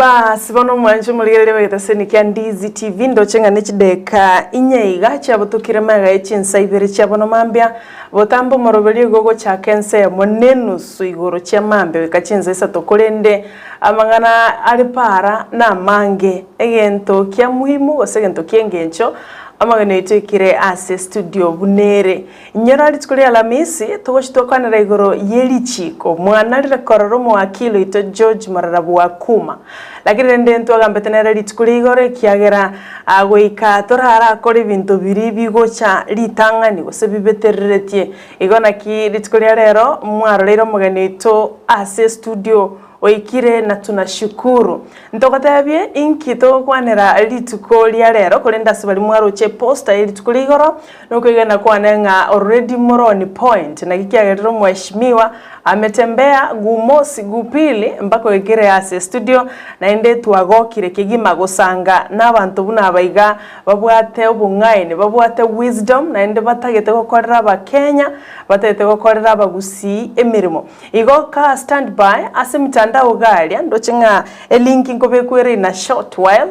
Basi bono mwanju muligerere bagitase kia Ndizi TV ndochenga nechideka inyeiga chabutukire maga echinsaibere chabono mambia botambo morobeli gogo cha kense monenu suigoro cha mambe wekachinza isa tokolende amangana alipara na mange egento kia muhimu osegento kiengencho amagana itekire ase studio bunere nyera litukuri alamisi togoshitokana igoro yelichiko mwana likororo mu akilo ito George Mararabu wakuma lakini ndento agambetenera litukuri igoro kiagera agoika torara akore bintu biri bigocha litangani gose bibetereretie igona ki litukuri rero mwaro rero mugane ito ase studio oikire na tunashukuru ntokatabye inkito kwanera lituko lya rero kolenda sibali mwaro che poster lituko ligoro nokwigana kwanenga already moroni point na kikiagerero mheshimiwa ametembea gumosi gupili mpaka wekire ase studio na ende twagokire kigima gusanga n'abantu buna abaiga babwate obungaine babwate wisdom na ende batagete gokorera abakenya batagete gokorera abagusii emirimo igoka standby ase mitandao galia ndochenga elinki ngobekwere na short while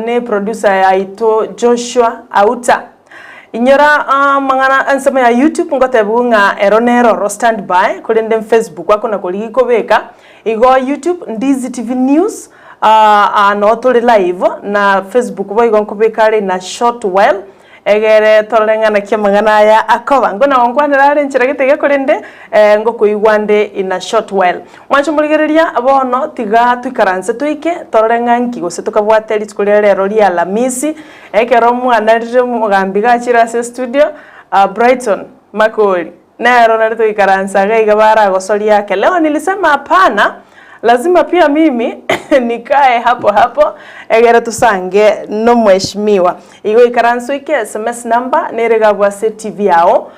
ne producer ya ito Joshua Auta inyora mangana ansema ya YouTube ngotebunga eronero standby kulende Facebook wako na kuligiko beka igo YouTube Ndizi TV News no tole live na Facebook boy gonkobekare na short while egere tolenga na kimangana ya akoba ngona wangwanira nchira gitege kulende ngo kuigwande ina short while mwancho muligereria abono tiga twikaranse twike tolenga nkigo setukabwate litskulere rero lia lamisi ekero mwana rire mugambiga chira se studio Brighton Makoli nero na twikaransa gaiga bara gosoli yake leo nilisema hapana lazima pia mimi nikae hapo egera tusange no mheshimiwa igo ikaranso ike SMS number neregabwa se TV yao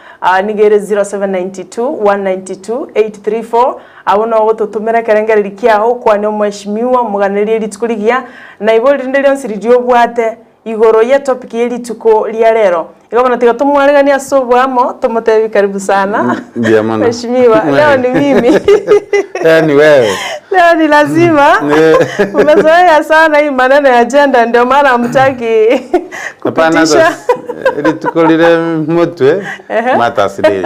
nigere 0792192834 abono gotutumira kerengere kiaho kwa no mheshimiwa muganerie litukuligia na ibo rindelio nsiridio bwate igoro ya topic yeli tuko lia rero igabona tiga tumwaregania asobwamo tomotebi karibu sana mheshimiwa leo ni mimi ni wewe leo ni lazima umezoea sana hii maneno ya agenda ndio maana hamtaki kupitisha ili tukolire mutwe Mother's Day.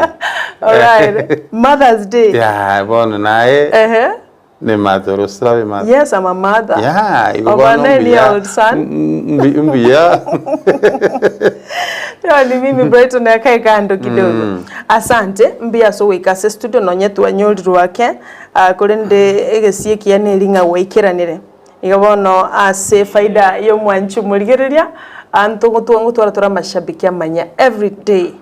Alright, Mother's Day. Yeah, bono nae ne mother Australia mother. Yes, I'm a mother. Yeah, you got a 9-year-old son. Mbia. Ni mimi Brighton yakai kando kidogo. Asante mbia so wikase studio nonyetu wanyolru wake kulende egesie kiane linga weikiranire. Igabono ase faida yo mwanchu muligereria antongo tuangu twara mashabiki amanya every day.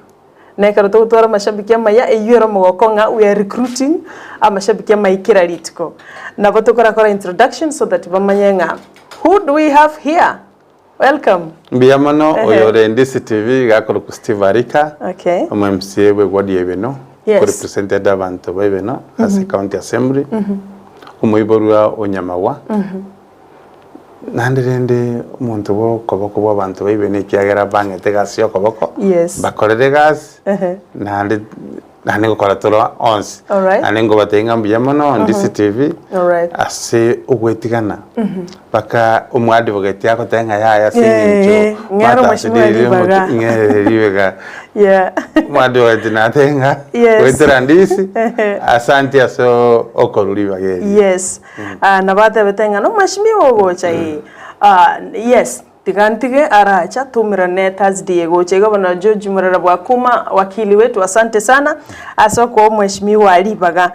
Nekaro twara mashabiki amanya eyero mugokonga we are recruiting amashabiki amaikira litiko. Na botokora kora introduction so that bamanyenga. Who do we have here? Welcome. Mbiyamano oyore Ndizi TV gakoro ku Steve Arika. Okay. MMCA we gwadi ebeno. Yes. Ko represented abantu bebeno as a county assembly. Umuiborwa onyamawa. Nandirende umuntu bo koboko b'abantu bebene kiagera bangete gasi okoboko. Yes. Bakorere gas. Nani gukora toro ons. Nani ngo batenga mbiyamano Ndizi TV. Ase ugwetigana. Baka umu advocate yako tenga ya sinjo. Ngaro mashimwe ngeriwega. Yeah. Umu advocate na tenga. Wetera Ndizi. Asante aso okoruliwa geri. Yes. Na bata betenga no mashimwe ogocha yes. Tigantige aracha tumirane Thursday goche gabana George Mararabu wakuma wakili wetu asante sana asoko mheshimiwa alibaga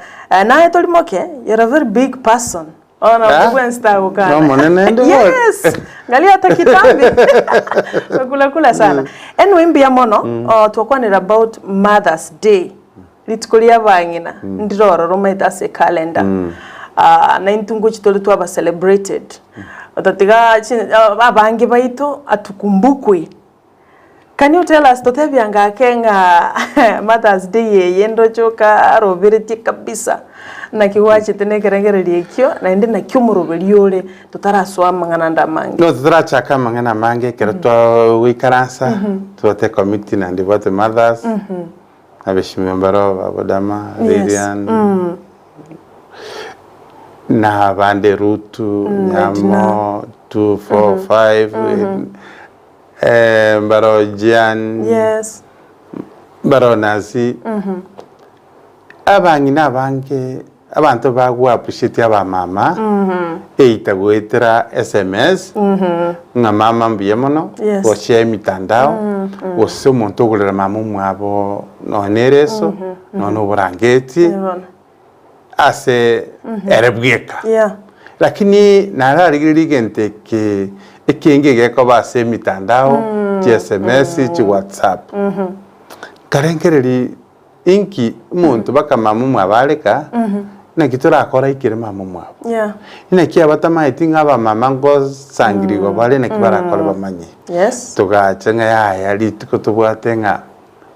naye tolimoke you're a very big person ona bugwensta ukana no monene ndo yes ngali hata kitambi kula sana anyway mbia mono twakwanira about Mother's Day litukulia bangina ndiroro romaita se calendar na intungo chitole twaba celebrated otatiga abangi baito atukumbukwe. Can you tell us totebyanga kenga Mother's Day yendo choka robereti kabisa na kiwache tene kerengere ekyo na ende na kyumurobeliole tutaraswa mangana ndamangi no tutaracha kama mangana mange keretwa wikaransa tuate committee na ndibote mothers abeshimwe mbaro abodama Lilian na bande Rutu Nyamo 245 Barojian yes Baronazi abangina banke abantu bagwa appreciate aba mama eita gwetera SMS nga mama mbiyemono wo share mitandao wo somo ntogolera mama mwabo no nereso no burangeti ase erebweka lakini nararigirigente ke ekenge ko base mitandao SMS ci WhatsApp karenkereri inki muntu baka mama mwabaleka na kitora akora ikire mama mwabo ina kia batama itinga aba mama ngo sangirigo bale na kibara akora bamanye tugacenga ya litiko tubwatenga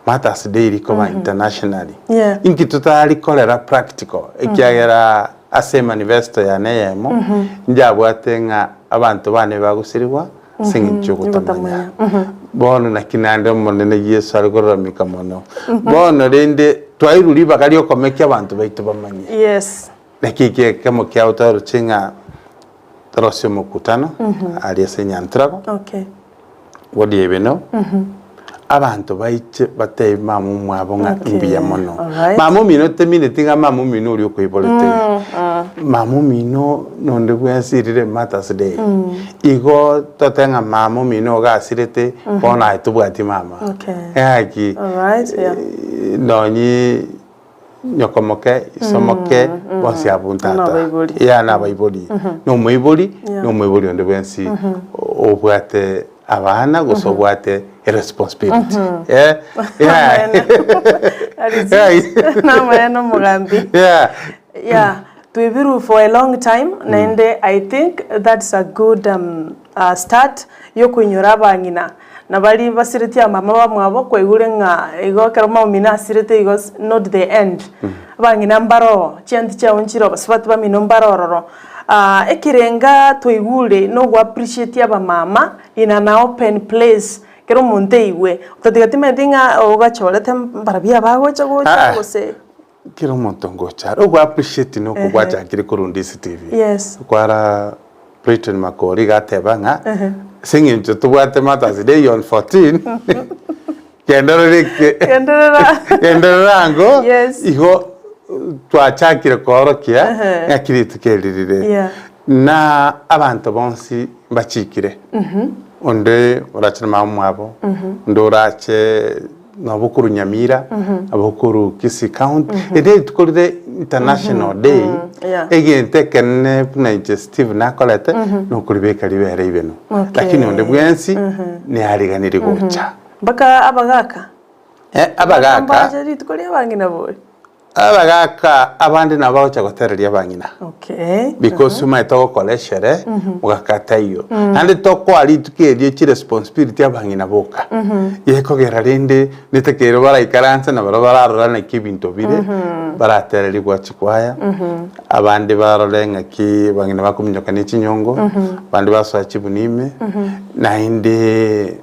matters daily ko internationally inki tutali kolera practical ikiagera ase manifesto ya neyemo njabwatenga abantu bane bagusirwa singi gutamanya bono na kinande monene Yesu algorora mikamono bono rende twairuri bakali okomeke abantu baitu bamanye nakike kamo kya utaro chinga tarosio mukutano aliase nyantrago wodi ebeno abantu baiche bateye mamu mwabo nga imbiya mono mamu mino temine tinga mamu mino uri okwibolete mamu mino nonde bwasirire matters day igo totenga mamu mino gasirete bona itubwati mama yaki nonyi nyokomoke isomoke bosi abuntata ya na baiboli no mwiboli onde bwensi obwate abana gusobwate responsibility Tuibiru for a long time nende I think that's a good start yo kunyura bangina na bali basiriti mama bamwabo kwegure nga igo karoma mina asirite igo not the end bangina mbaro chindi cha unchiro baswati bamino mbarororo ekirenga toigure no go appreciate aba mama in an open place kero monte iwe utatigatima dinga ogachorete barabia bago chago se kero montongo charo go appreciate no ko gwacha kiri ku Ndizi TV kwara Britain makori gatebanga singing to what matters day on 14 kenderango iho twachakire korokia yakiri tukelirire na abantu bonsi bachikire onde urachana mamu abo ndorache nabukuru Nyamira abukuru Kisii County ede tukolide international day again tekene puna Steve nakolete no kulibeka libere ibeno lakini onde bwensi ni hariganire gocha baka abagaka abagaka tukolye bangina boy abagaka abandi nabo chagotereria bangina because uma to koleshere ugakata iyo ande to kwali tukerie chi responsibility abangina boka yeko gerarinde nitekero bara ikaranza na bara bararora na kibinto bire baratereri gwachikwaya abandi barolenga ki bangina bakumnyoka ni chinyongo bandi baswa chibunime na inde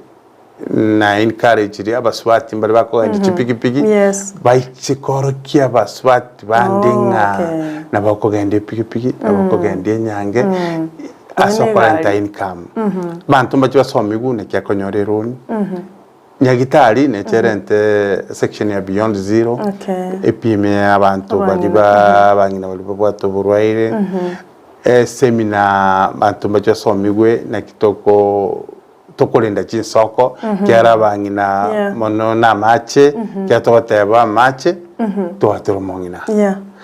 na encourage ri abaswati mbali bako andi piki baichikoro kia baswati bandinga na bako gende piki bako gende nyange aso quarantine income bantu mbachi basomigu ne kya konyoreroni nyagitari ne cherente section ya beyond zero epime abantu bali bangina bali bwato burwaire seminar bantu mbachi basomigwe na kitoko tokolenda chinsoko kyara bangina mono na mache kyatoteba mache to atromongina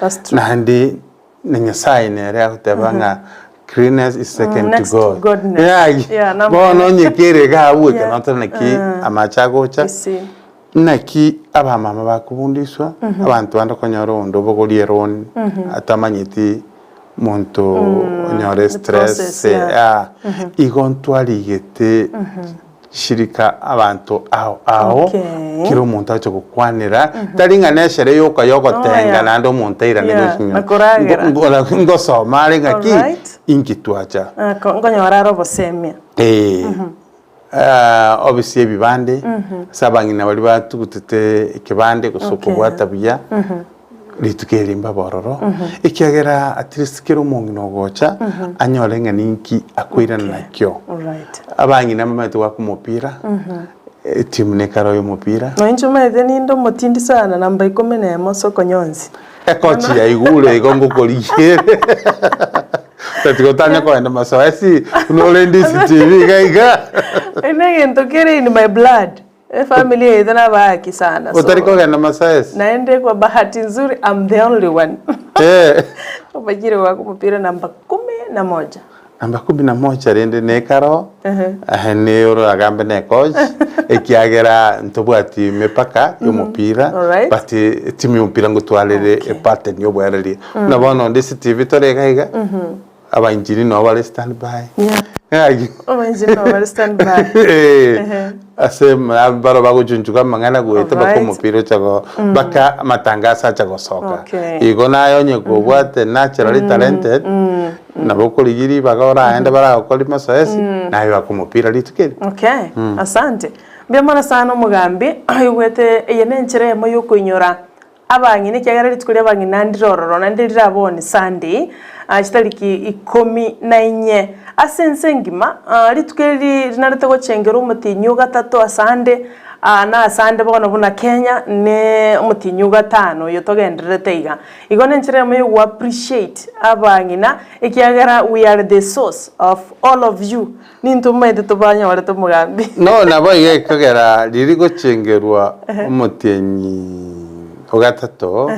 that's true na ndi nyasaye nere akutebanga cleanness is second to God bono nyekere ga wuka notana ki amacha gocha naki aba mama bakubundiswa abantu banda konyoro ndo bogolieron atamanyiti monto nyore stress igontwaligete shirika abantu ao kiro monta cyo kukwanira taringa neshere yoko tenga nando montaira ngo so mari ngaki inkitwacha ngonyora robo semia obviously bibande sabangina bali batugutete ikibande gusoko bwatabiya ritukeri mbabororo ikiagera at least kero mongi no gocha anyole nganinki akwirana nakyo abangi namamete wa kumupira timu ne karo yo mupira no inchuma etheni ndo mutindi sana namba 11 soko nyonzi ekochi ya igule igongo koligere tatiko kwenda masoesi unole Ndizi TV gaiga inenge ntokere in my blood family yetu na baki sana utariko kwenda masoesi naende kwa bahati nzuri I'm the only one ubajire wako mpira namba 11 namba 11 rende ne karo ne oro agambe ne coach ekiagera ntobwati mepaka yo mupira bati timu y'umupira ngutwalere epate niyo bwereri nabona Ndizi TV toregaiga abanjiri no bari stand by abanjiri no bari stand by asema baro bagujunjuka mangana guhita bakumupira cyago baka matangasa cyago soka igo nayo nyego bwate naturally talented nabokoligiri bagora aenda bara okoli masoesi nayo bakumupira litukeri asante byamana sana mugambi ayugwete yenenchire mo yukunyora abangi ne cyagara litukuri abangi nandirororo nandirabone Sunday chitariki 14 asensengima litukeri rinarete chengero umutinyu gatatu asande na asande bono buna Kenya ne umutinyu gatano yotogenderete iga igone nchiremo yo appreciate abangina ikiagara we are the source of all of you nintumete tubanya wale tumugambi no nabo yekagera ririgo chengerwa umutinyi gatatu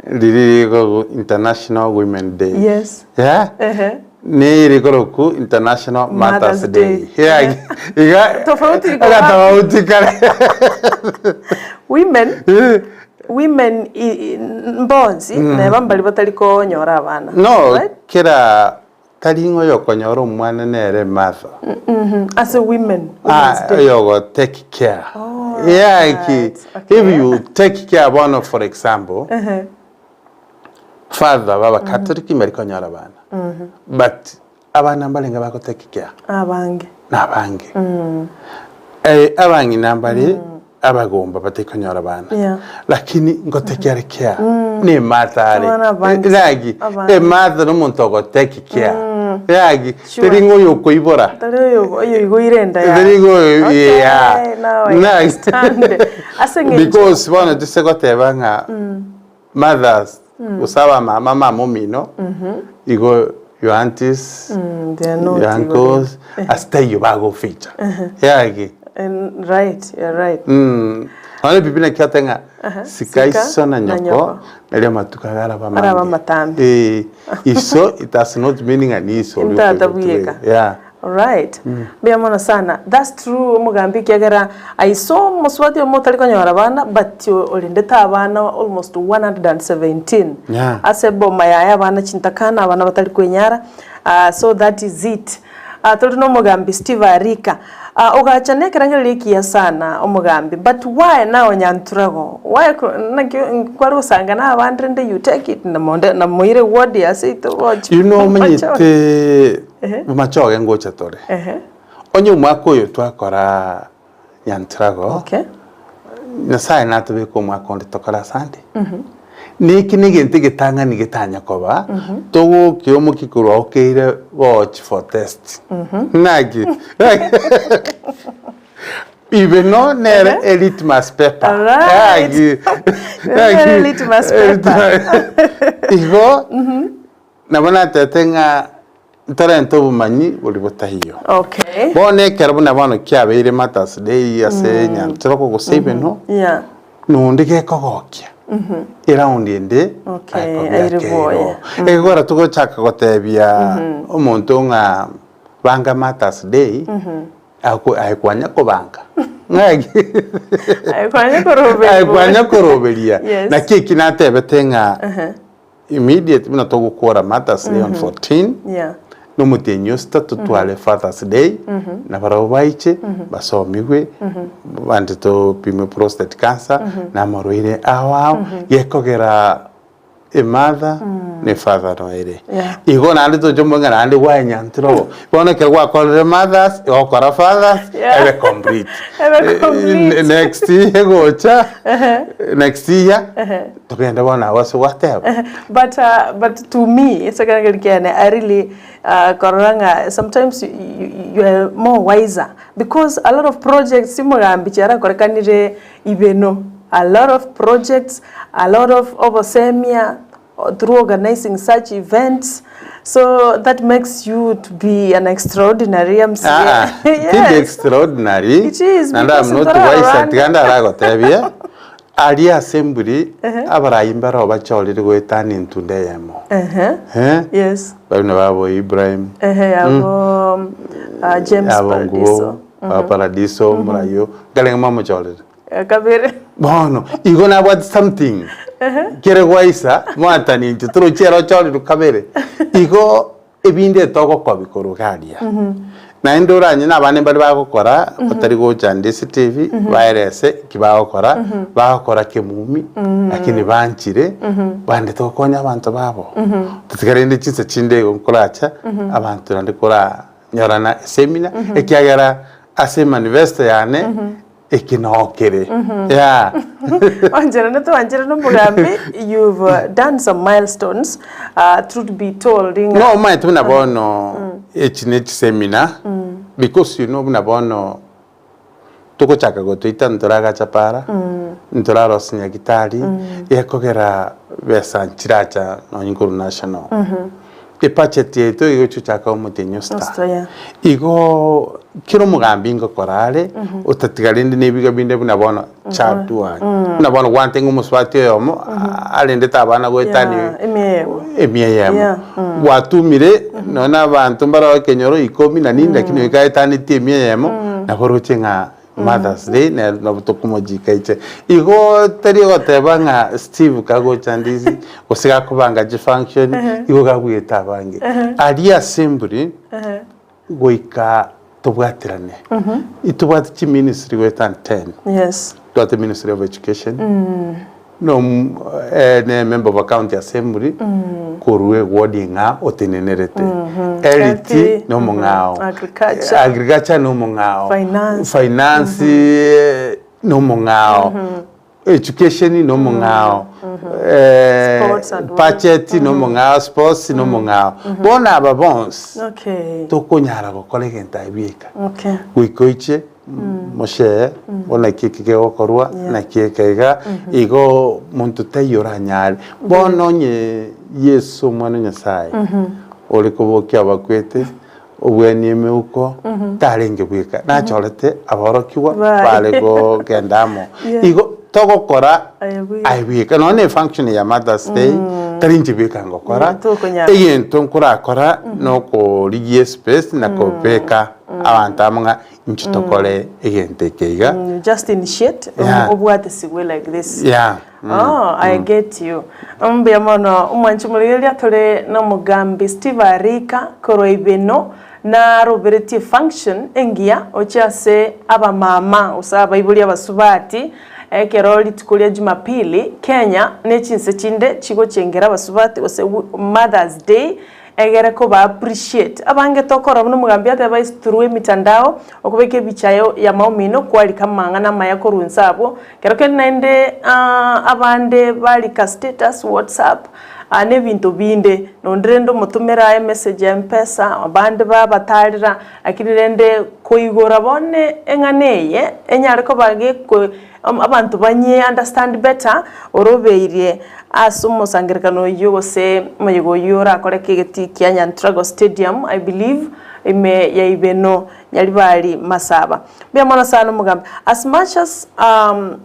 ririgo International Women Day ni rigoroku International Mothers Day iga tofauti kale women bonzi ne bambali bataliko nyora abana no kera talingo yokonyora umwana nere mother as a women yogo take care if you take care one for example father baba Catholic meriko nyora abana but abana mbalenga bako take care abange abangi nambali abagomba bateko nyora abana lakini ngo take care ni matari nagi mother n'umuntu go take care yagi teringo yoko ibora yo igirenda teringo nice because one of the second nga mothers usaba mama momino igo your aunties your uncles stay you bago feature yagi you're right Wale bibina kiatenga sikaiso na nyoko nele matukagara ba matambi iso it has not meaning an iso alright biyamona sana that's true mugambi kiagera aiso muswati omotali konyora bana but olindeta abana almost 117 asebo maya abana chintakana abana batali kwenyara so that is it tolino mugambi Steve Arika ogachane kerangeli ya sana omugambi but why now nyanturago why kwaro sangana abandrende you take it na monde na moire word ya sito watch you know manyite machoge ngocha tore onye mwako yo twakora nyanturago na sai natube ko mwako nditokora sande niki nigente gitanga nigitanya koba togo kyomo kikuru okeire watch for test nagi even no nere elite mass paper nagi elite mass paper igo nabona tetenga Torrento bumanyi ulibota hiyo bone kerabuna bano kyabeire Mothers Day ase nyantoko gusebe no nundike kogokia around inde airiboya egora tugo chaka gotebia omuntu nga banga Mothers Day aikwanya kobanga ngagi aikwanya koroberia na kiki natebetenga immediate bino togukora Mothers Day on 14 no mutenyo statu twale Father's Day na barabaiche basomigwe bandi to pime prostate cancer na maroire awao yekogera a mother ne father no ere igo nandi to jombanga nandi wa nyantro bona ke wa call mothers o kora fathers ebe complete next year gocha next year tokenda bona waso whatever but to me it's again I really koranga sometimes you are more wiser because a lot of projects simugambi chara korekanire ibeno a lot of projects, a lot of oversemia through organizing such events. So that makes you to be an extraordinary MC. Yes. It is extraordinary. It is. And I'm not wise at the end of the Ali assembly, abarayimbara obacholi go turn into demo. Yes. Babo Ibrahim. James Paradiso. Paradiso, Murayo, Galengma Macholi. Kabere. Bono, you gonna want something. Kere waisa, mwatani nti turu chero choli to kabere. Igo ebinde toko kwa bikoro kadia. Na indora nyina bane bali bakokora otari go Ndizi TV virus kibakokora bakokora kemumi akini banchire bande tokonya abantu babo. Tutigarende chise chinde gukolacha abantu ndikora nyorana seminar ekyagara ase manifesto yane ekinokere. Yeah. Anjera no mugambi, you've done some milestones. Truth be told, no, my tuna bono echinech seminar because you know na bono toko chaka go tuita ntoraga chapara ntoraro sinya gitari yakogera besa nchiracha no Inkuru National. Epacheti yetu igo chuchaka umutenyo star. Igo kiro mugambi ngo korale utatigalinde nebiga binde buna bono chatwa. Na bono wantengo muswati yomo alende tabana gwetani emiyemo. Watumire nona abantu mbara kenyoro 10 na ninda kino ikaetani ti emiyemo na boruchenga Mother's Day na butokumo jikaiche igo tari gotebanga Steve kago Ndizi osiga kubanga ji function igo gagwita bange ali assembly goika tobwatirane itubwati chi ministry wetan 10 yes to the Ministry of Education no ne member of county assembly kurwe wordinga otenenerete health no mungao agriculture no mungao finance no mungao education no mungao budget no mungao sports no mungao bona babons to konyara go kolegenta ibika wikoiche moshe ona kikike okorwa na kikega igo muntu tayora nyari bononye Yesu mwana Nyasaye oli kubokia bakwete obweni emeuko tarenge bwika na cholete aborokiwa bale go gendamo igo togokora aibika no ne function ya Mother's Day tarinje bika ngokora eyento nkura kora no ko ligie space na ko beka abantu amanga nchitokole egente keiga just initiate obwate sigwe like this I get you mbya mono umwanchi muligelia tole no mugambi Steve Arika koroibeno na roberti function engia ochase aba mama usaba ibuli abasubati keroli tukulia Jumapili Kenya nechinse chinde chigo chengera abasubati ose Mother's Day egere ko ba appreciate abange tokora buno mugambi ate ba through mitandao okubeke bichayo ya maumino kwali kamanga na maya ko runsabo keroke nende abande bali ka status WhatsApp ane bintu binde nondrendo mutumera message ya mpesa abande babatarira akirende koigora bone enganeye enyare ko bage ko abantu banye understand better orobeire asumo sangirikano yose moyigo yora koreke geti Kenya Trago Stadium I believe ime ya ibeno yali bali masaba bya mwana sana mugambi as much as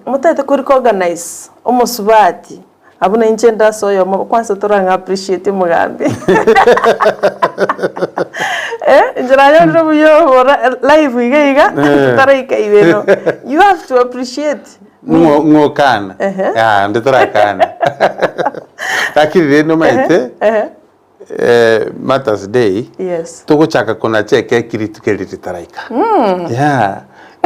mutete kuri organize umusubati abuna inchenda soyo kwanza toranga appreciate mugambi njira yo buyo live igaiga tarika ibeno you have to appreciate ngokana ndetora kana lakini no maite Mother's Day yes tuko chaka kuna cheke kiritu taraika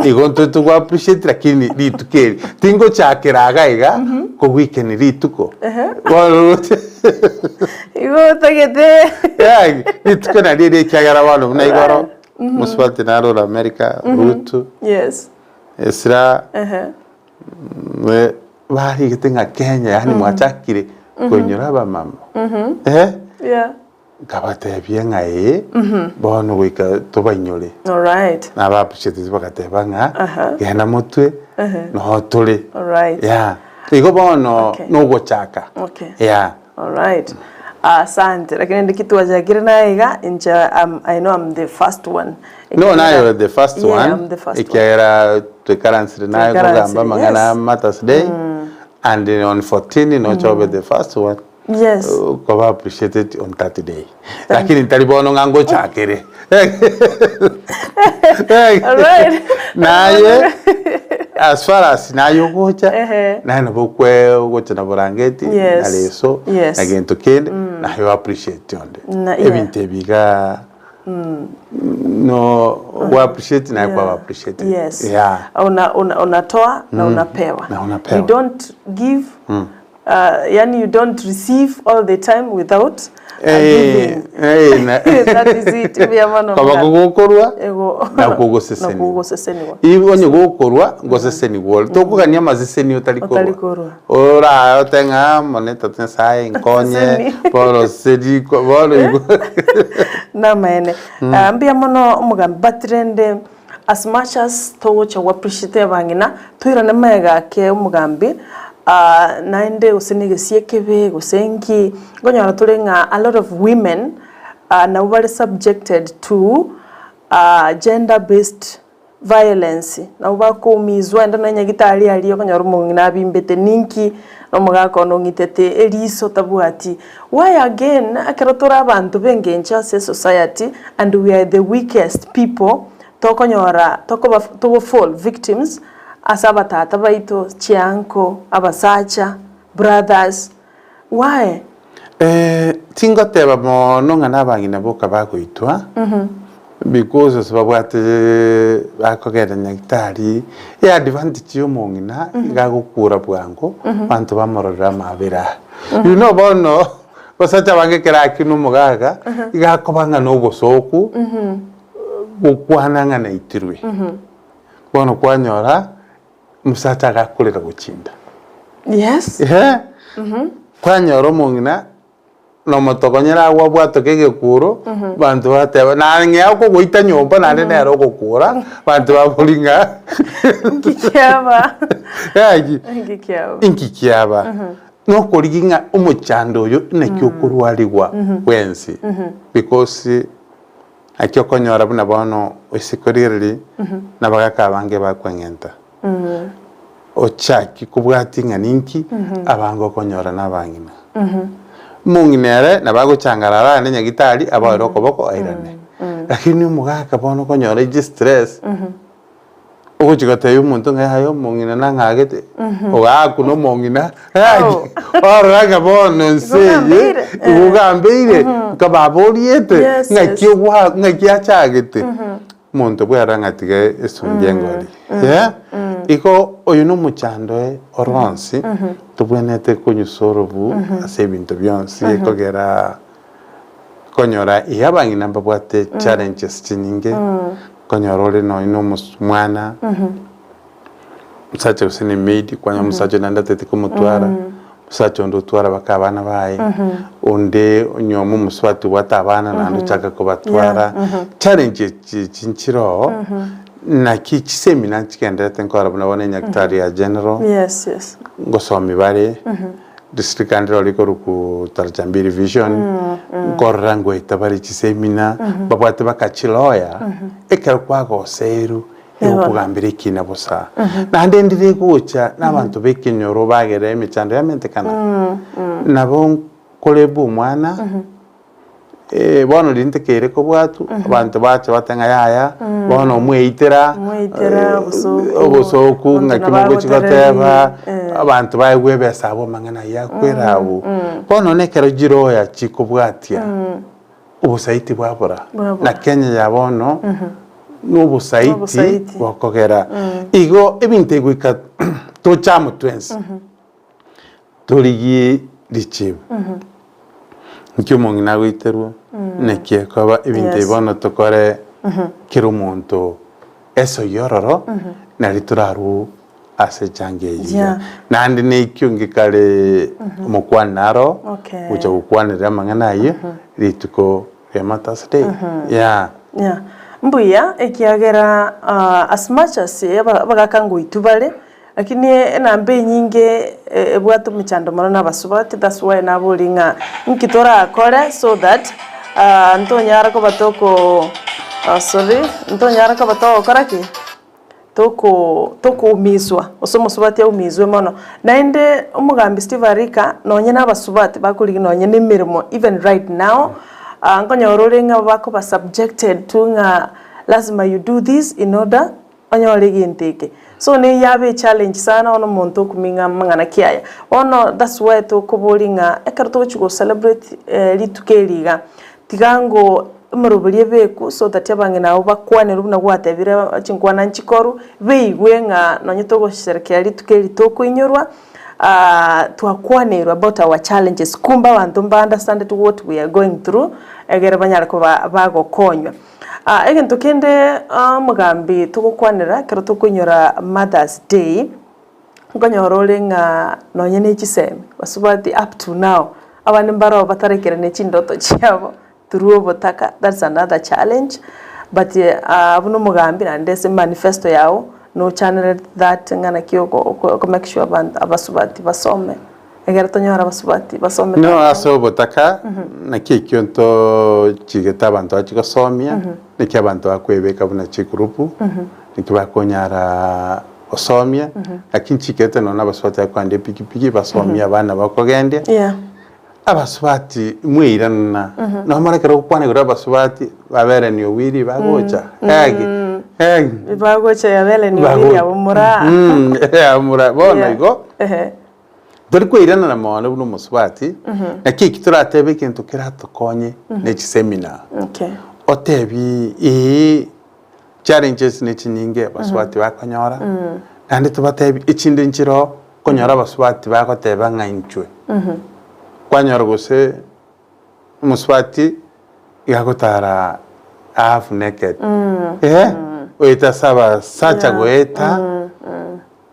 igonto tu appreciate lakini ritukeri tingo chakiraga iga ko weekend rituko igo tagete rituko na riri kyagara wano na igoro muswati na ro America rutu yes esra bari gitinga Kenya yani mwachakire konyora ba mama yeah kabatebye ngae bono wika tobanyore all right na bapchete bakateba nga genda mutwe no tuli all right yeah igo bono no gochaka okay yeah all right asante lakini ndikitu jagire na iga inja I know I'm the first one no na you're the first yeah, one I'm the first ikera to currency na kugamba mangana Mother's Day and on 14 no chobe the first one yes ko ba appreciate it on that day lakini talibono ngango chakere all right naye as far as nayo gocha na no bukwe gocha na borangeti na leso again to kid na you appreciate onde ebinte biga no we appreciate na kwa appreciate yes yeah unatoa na unapewa you don't give yani you don't receive all the time without giving that is it vya mano kama kugokorwa na kugoseseni ibo ni gokorwa ngoseseni wol tokugania mazeseni utalikorwa ora otenga moneta tensai nkonye poro sedi bolo na maene ambia mono umugambi batrende as much as tocha appreciate abangina twirane mega ke umugambi nainde usenige siekebe gusengi gonyara turenga a lot of women now very subjected to gender based violence now bakomizwa ndana nyagitari ali gonyara mungina bimbete ninki no mugako no ngitete eliso tabuati why again akarotora abantu bengencha society and we are the weakest people tokonyora to fall victims asaba tata baito chianko abasacha brothers why tingoteba mono ngana bangina boka bagoitwa because sababwate bakogera nyagitari ya advantage yo mongina igagukura bwango bantu bamorora mabira you know bono basacha bange keraki no mugaga igakobanga no gosoku gukwana ngana itirwe bono kwanyora musata gakurira guchinda yes kwanyora mongina no motogonyera agwa bwato kegekuro bantu bateba na ngea ko goita nyomba na nene aro gukura bantu baburinga ngikiaba yaji ngikiaba no kuriginga umuchando yo nekyo kurwaligwa wensi because akyo konyora buna bono isikoriri nabagaka bange bakwengenta ochaki kubwatinga ninki abango konyora nabangina munginere nabago changarara ne nyagitari abaro koboko airane lakini mugaka bono konyora stress ugochigata yumuntu ngayo mungina nangagete ogaku no mungina oraga bono nseye ugambeire kababoriete ngakiachagete muntu bwarangatiga esungengori iko oyu no muchando oronsi tubwenete kunyusorobu ase bintu byonsi kogera konyora iyabangina mbabwate challenges chininge konyora ole no ino mwana musacha usini maid kwanya musacha nanda tete kumutwara musacha ndo twara bakabana baye onde onyomo muswati watabana nando chaka kubatwara challenge chinchiro na kichi seminar chikendera tenkora buna nyakitari ya general yes ngosomi bare district andro liko ruku tarjambiri vision korrango itabari chisemina babwate bakachiloya ekero kwago seru ukugambira ikina busa nande ndire gucha nabantu bekinyoro bagere emicando yamentekana nabo kolebu mwana bono lintekere ko bwatu abantu bacha batanga yaya bono mweitera obusoku ngakimogo chigoteba abantu bayegwebe sabo mangana yakwerawo bono nekero jiroya chikobwatia ubusaiti bwabora na Kenya ya bono n'obusaiti bokogera igo ebintu egwika tochamo twensi torigie richibu nkyo mongina gwiterwo nekiekoba ebintu ibono tokore kiro muntu eso yororo nari turaru ase changeji nandi nekyo ngikare omukwanaro ucha gukwanira mangana ye rituko remata stay mbuya ekiagera as much as bagakango itubale lakini nambe nyinge ebwatu michando mono nabasubati that's why nabulinga nkitora akore so that ntonyara ko batoko ntonyara ko batoko karaki toko umizwa osomo subati ya umizwe mono naende umugambi Steve Arika nonye nabasubati bakuri nonye nimirimo even right now nkonyorulinga bako ba subjected to nga lazima you do this in order onyorege inteke so ne yabe challenge sana ono muntu kuminga mangana kiaya ono that's why to kobolinga ekarto chugo celebrate litukeliga tigango murubulie beku so that yabange nawo bakwane rubuna gwatebira chinkwana nchikoru beigwenga nonye to gosherekea litukeli to kuinyorwa twakwanirwa about our challenges kumba bantu understand what we are going through egere banyara ko bagokonywa egento kende mugambi tukukwanira kero tukunyora Mother's Day ngonyorolenga nonye nechiseme basubati up to now abane mbaro batarekera nechindoto cyabo through botaka that's another challenge but abuno mugambi nandese manifesto yao no channel that ngana kiyoko ko make sure abasubati basome egera tonyora abasubati basome no aso botaka na kikyo chigeta abantu achikosomia niki abantu akwebeka buna chikurupu niki bakonyara osomia lakini chiketa no nabasubati akwande pikipiki basomia abana bakogende abasubati mwirana no marekera kukwane gura abasubati babere ni owiri bagocha bagocha yabele ni owiri abumura amura bona igo dore kwirana na mwana buno musubati nakiki turatebe kintu kiratokonye neki seminar otebi challenges nechinyinge basubati bakonyora kandi tubatebi ichinde nchiro konyora basubati bakoteba ngainchwe kwanyora gose musubati yakotara half naked oita saba sacha goeta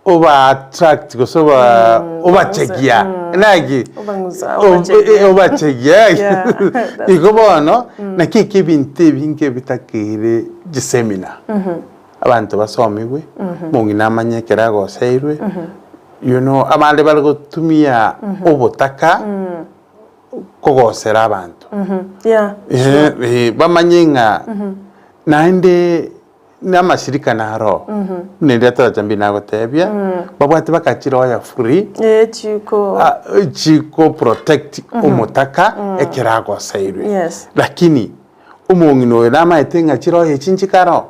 oba attract gosoba oba chegia nagi oba chegia igobono nakiki binti binke bitakire gisemina abantu basomiwe mungina amanyekera goseirwe you know amande balgotumia obotaka kogosera abantu bamanyenga naende namashirika naro nendeta jambi nagotebia babwate bakachiro ya free chiko protect umutaka ekirago sairwe lakini umungino nama etenga chiro echinchikaro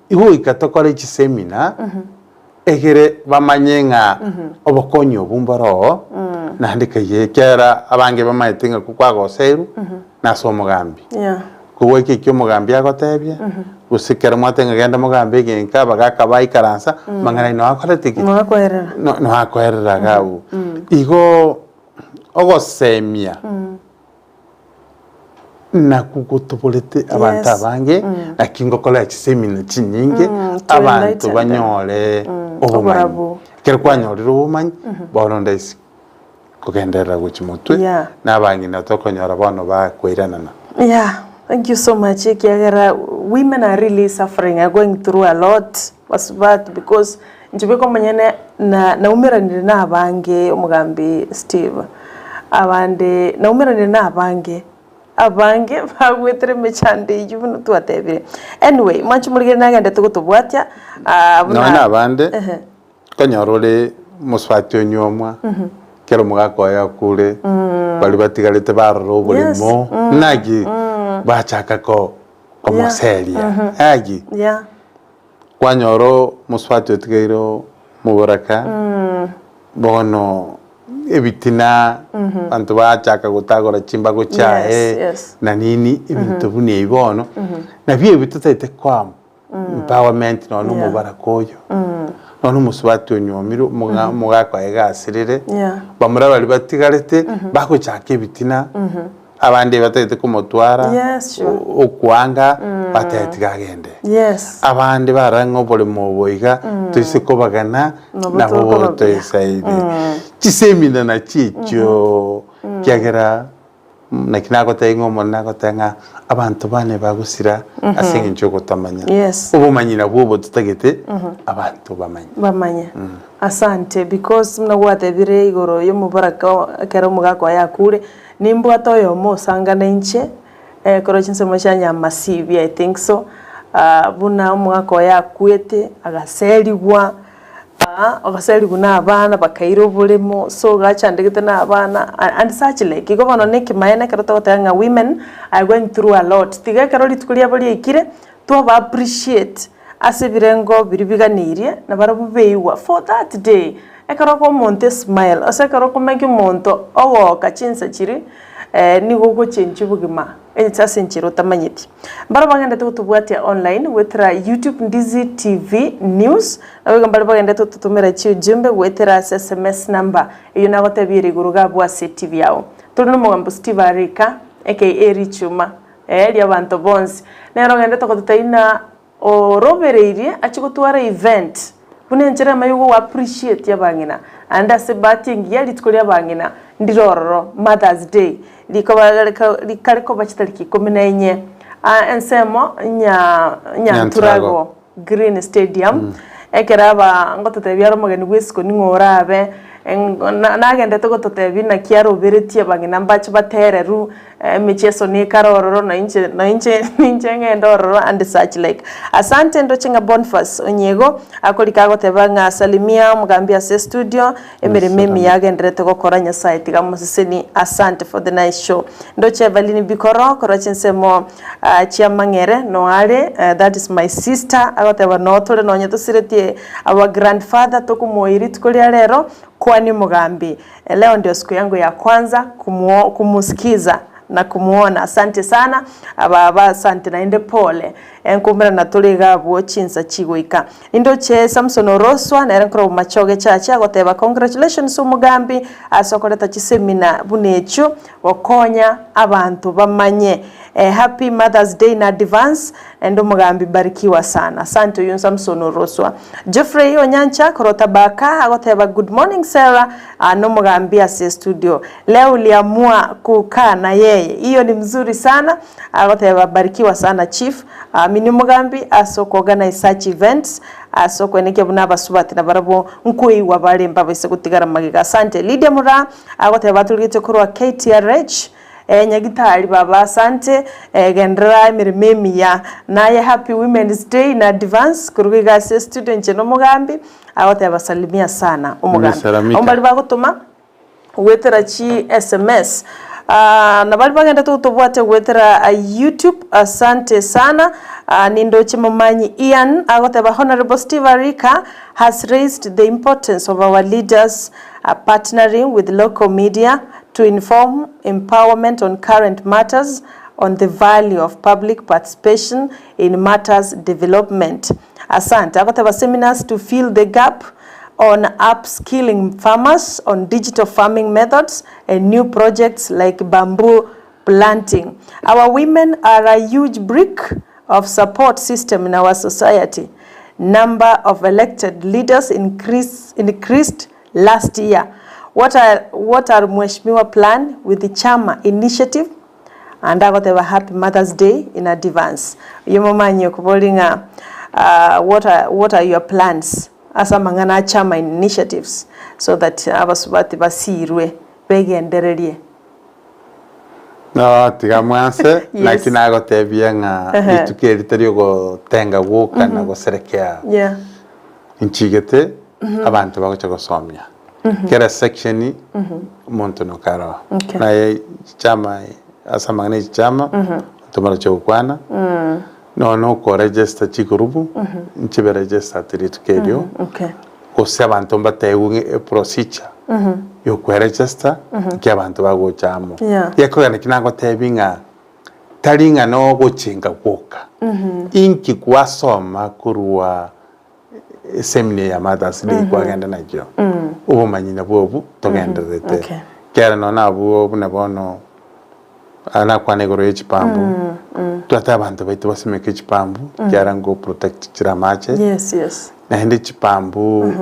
iho ikatokore chisemina egere bamanyenga obokonyo bumbaro nandika yekera abange bamaitenga kukwago sairu naso mugambi kuweke kyo mugambi agotebia usikera mwatenga genda mugambi genka bagaka baikaransa mangana no akoretiki no akoerera gabu igo ogosemia na kugotobolete abantu abange akingo kola chisemina chinyinge abantu banyole obumanyi kerkwanyorira obumanyi boronda isi kugendera guchimutwe nabangi natokonyora bano bakwiranana. Thank you so much. Women are really suffering, are going through a lot. Was bad because njibeko manyene na umira nina abange umugambi Steve. Abande na umira nina abange bagwetere mechande yubuno tuatebire. Anyway, manchi muligere nagende tukutubwatya na abande kanyorole muswati onyomwa kero mugakoya kure bali batigalete barro bulimo nagi bachaka ko komoseria agi kwanyoro muswati otigeiro muboraka bono ebitina bantu bachaka gutagora chimba gochae na nini ibintu bune ibono na bie bitutete kwam empowerment no mubara koyo no musubati onyomiru mugakwa egasirire bamura bali batigarete bakuchaka ebitina abandi batete kumotwara okwanga batete gagende abandi barango bole muboiga tuisikobagana nabo toisaide chisemina na chicho kyagera nakinago tengo monago tenga abantu bane bagusira asinge nchoko tamanya ubumanyina bwo tutagete abantu bamanya asante because mnagwate bire igoro yo mubaraka kero mugako yakure nimbo atoyo mo sangana inche koro chinse moshanya massive I think so buna mugako yakwete agaseligwa agaseligwa n'abana bakairo bulemo so gachandegete n'abana and such like iko bono nekimayene kero totanga women are going through a lot tiga kero litukulia bali ikire to ba appreciate asibirengo biribiganirie na barabubeiwa for that day ekaro ko monte smile asekaro ko make monto owo kachinsa chiri ni gogo chenchi bugima etsa senchiro tamanyiti barabagenda tutubwatia online wethra YouTube Ndizi TV news nawe barabagenda tutumira chi jumbe wethra SMS number iyo nagotabire guruga bwa TV yao turi no mugambo Steve Arika aka Richuma lya bantu bonsi nero genda tukotutaina orobereirie achigotwara event bunenjera mayugo wa appreciate yabangina anda sebati ngiyali tukolia bangina ndirororo Mother's Day likariko bachitaliki 14 ensemo nya Green Stadium ekeraba ngototebyaro magani wesiko ningorabe nagende togototebi na kiaro beretie bangina mbachi batereru micheso ni karororo na inche ngendororo and such like asante ndo chinga Boniface Onyego akolikago tebanga salimia mugambia se studio emirememi yagenderete gukora Nyasaye gamusiseni asante for the nice show ndo chevalini bikoro korochinsemo chiamangere no ale that is my sister agoteba no tole no nyatosirete our grandfather tokumoiri tukolia lero kwani mugambi leo ndio siku yangu ya kwanza kumusikiza na kumuona asante sana ababa asante na inde pole enkumira na tuliga bwo chinsa chigwika indo che Samson Oroswa na enkro machoge chacha goteba congratulations umugambi asokoleta chisemina bunechu wakonya abantu bamanye happy Mother's Day in advance endo mugambi barikiwa sana asante yun Samson Oroswa Jeffrey Onyancha korota baka agoteba good morning Sarah no mugambi ase studio leo uliamua kukaa na yeye hiyo ni mzuri sana agoteba barikiwa sana chief mini mugambi asoko organize such events asoko eneke bunaba subati na barabo nkui wabale mbabese kutigara magiga asante Lydia Mura agoteba batulite kurwa KTRH nyagitari baba asante gendera emirememi ya naye happy Women's Day in advance kurugiga se student no mugambi agoteba salimia sana umugambi ombali bagotuma wetera chi SMS na bali bagenda tutubwate wethera YouTube asante sana nindo chimumanyi Ian agoteba Honorable Steve Arika has raised the importance of our leaders partnering with local media to inform empowerment on current matters on the value of public participation in matters development asante agoteba seminars to fill the gap on upskilling farmers on digital farming methods and new projects like bamboo planting. Our women are a huge brick of support system in our society. Number of elected leaders increased last year. What are Mheshimiwa plan with the Chama initiative? And I got a happy Mother's Day in advance. Yomomanyo kubolinga what are your plans? Asa mangana Chama initiatives so that abasubati basirwe begendererie no tigamwanse na kinago tebianga bitukeri go tenga woka na go serekea inchigete abantu bagocha gosomya kera section monto no karo na Chama asa mangana Chama tumara chokwana no ko register chikurubu nchibe register tiritukerio ko sabantu mbateye procedure yo ko register ke abantu bago chamo yako yana kinango tebinga taringa no guchinga kuka inki kwasoma kurwa semine ya Mother's Day kwagenda nakyo ubu manyina bwobu togenderete kera no nabo buna bono ana kwanegoro y'ikipambu twata abantu baitu basemeke ikipambu kera ngo protect kiramache yes na ndi ikipambu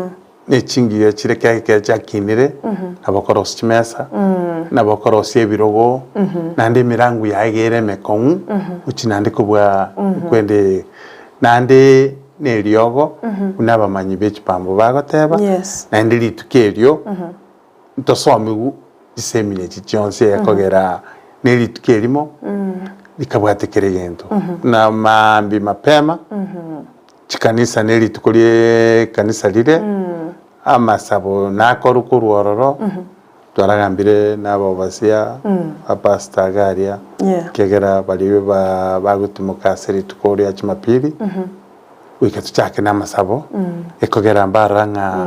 n'ekingiyo kireke cyakinire abakorosi kimesa n'abakorosi ebirogo nandi mirangu yagere mekon ukinandi kubwa kwende nandi neryogo unabamanyi b'ekipambu bagoteba nandi litukeryo ntosomi isemine kityonse yakogera nelitukerimo likabwatekere gento na mambi mapema chikanisa nelitukolie kanisa lile amasabo nakorukuru ororo twaragambire nabo basia apasta garia kegera baliwe bagutumuka seri tukolia chimapili wikatu chake namasabo ekogera mbaranga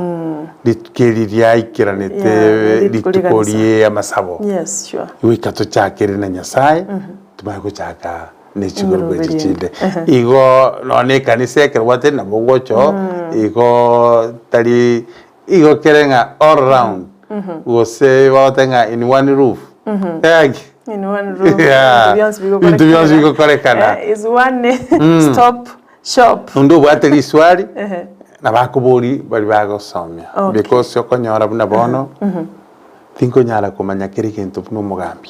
litukeliria ikiranete litukolie amasabo wikatu chake na nyasaye tumaiko chaka nechigorwe chichinde igo none kanisa kerwate na bogocho igo tali igo kerenga all round gose watenga in one roof in one roof to be honest we korekana is one stop shop ndo bwateli swali na bakuburi bali bagosomya because yokonyora buna bono tinko nyara kumanya kiri kintu no mugambi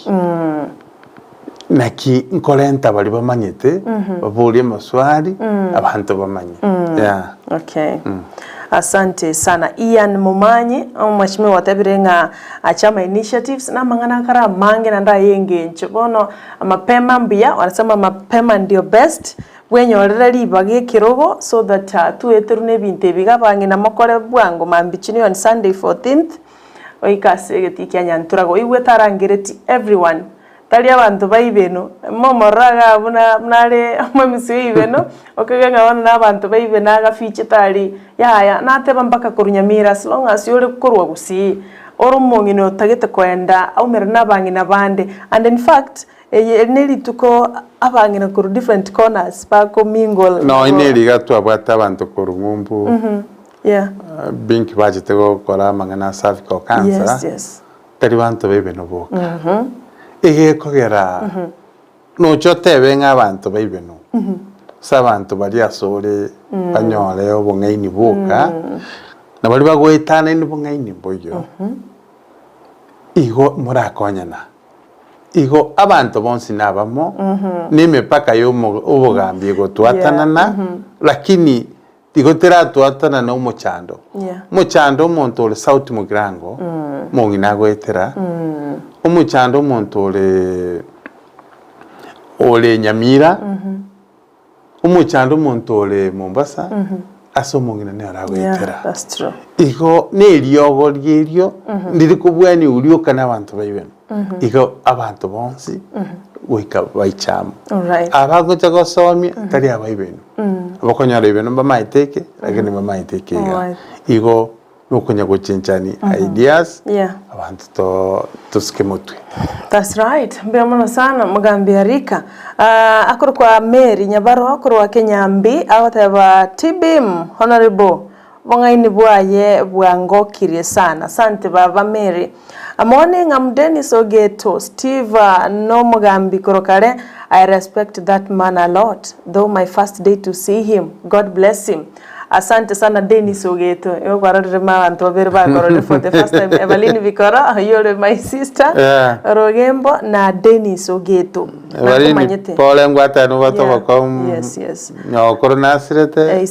naki nkolenta bali bamanyete baburi maswali abantu bamanye okay asante sana Ian Mumanyi mwashimiwa watabirenga achama initiatives na mangana kara mange nanda yenge nchobono mapema mbia wanasema mapema ndio best wenyorera bage kirogo so that tueterune binte bigabange na makore bwango mambichini on Sunday 14th oikase getikyanya nturago igwe tarangereti everyone tali abantu baibeno momoraga buna mnale amamisi ibeno okaganga wana nabantu baibena agafiche tali ya nateba mpaka kurunyamira as long as yole kurwa Gusii oromongi no tagete kwenda au merna bangi na bande and in fact neli tuko abangi na kuru different corners bako mingle no ineli gato abata abantu kurumumbu binki bajitego kora mangana cervical cancer tali bantu baibeno boka ege kogera no chotebe ng'abantu baibeno sabantu bali asore banyole obongaini boka na bali bagwetana ni bongaini boyo igo murakonyana igo abantu bonsi nabamo nimepaka yo obogambi go twatanana lakini igo tera twatana na umuchando muchando umuntu ole sauti mugrango mongina gwetera umuchando umuntu ole Nyamira umuchando umuntu ole Mombasa aso mongina ne aragwetera that's true igo neryogo ryeryo ndiri kubwani uriyo kana abantu bayibena igo abantu bonsi wika baichama abago chagosomya tari abaibeno abakonyara ibeno bamaiteke lakini bamaiteke igo nukunya guchinchani ideas abantu tusikemutwe that's right mbemono sana mugambi Arika akuru kwa Mary Nyabaro akuru wa Kenyambi awataba TBM honorable bongaini bwaye bwangokirie sana asante baba Mary amone ngamdeni sogeto Steve no mugambi korokare I respect that man a lot though my first day to see him God bless him asante sana Dennis Ogeto yo kwarore ma antobere ba korole for the first time Evelyn Vikora yole my sister Rogembo na Dennis Ogeto Evelyn pole ngwata no bato bakom yes no corona sirete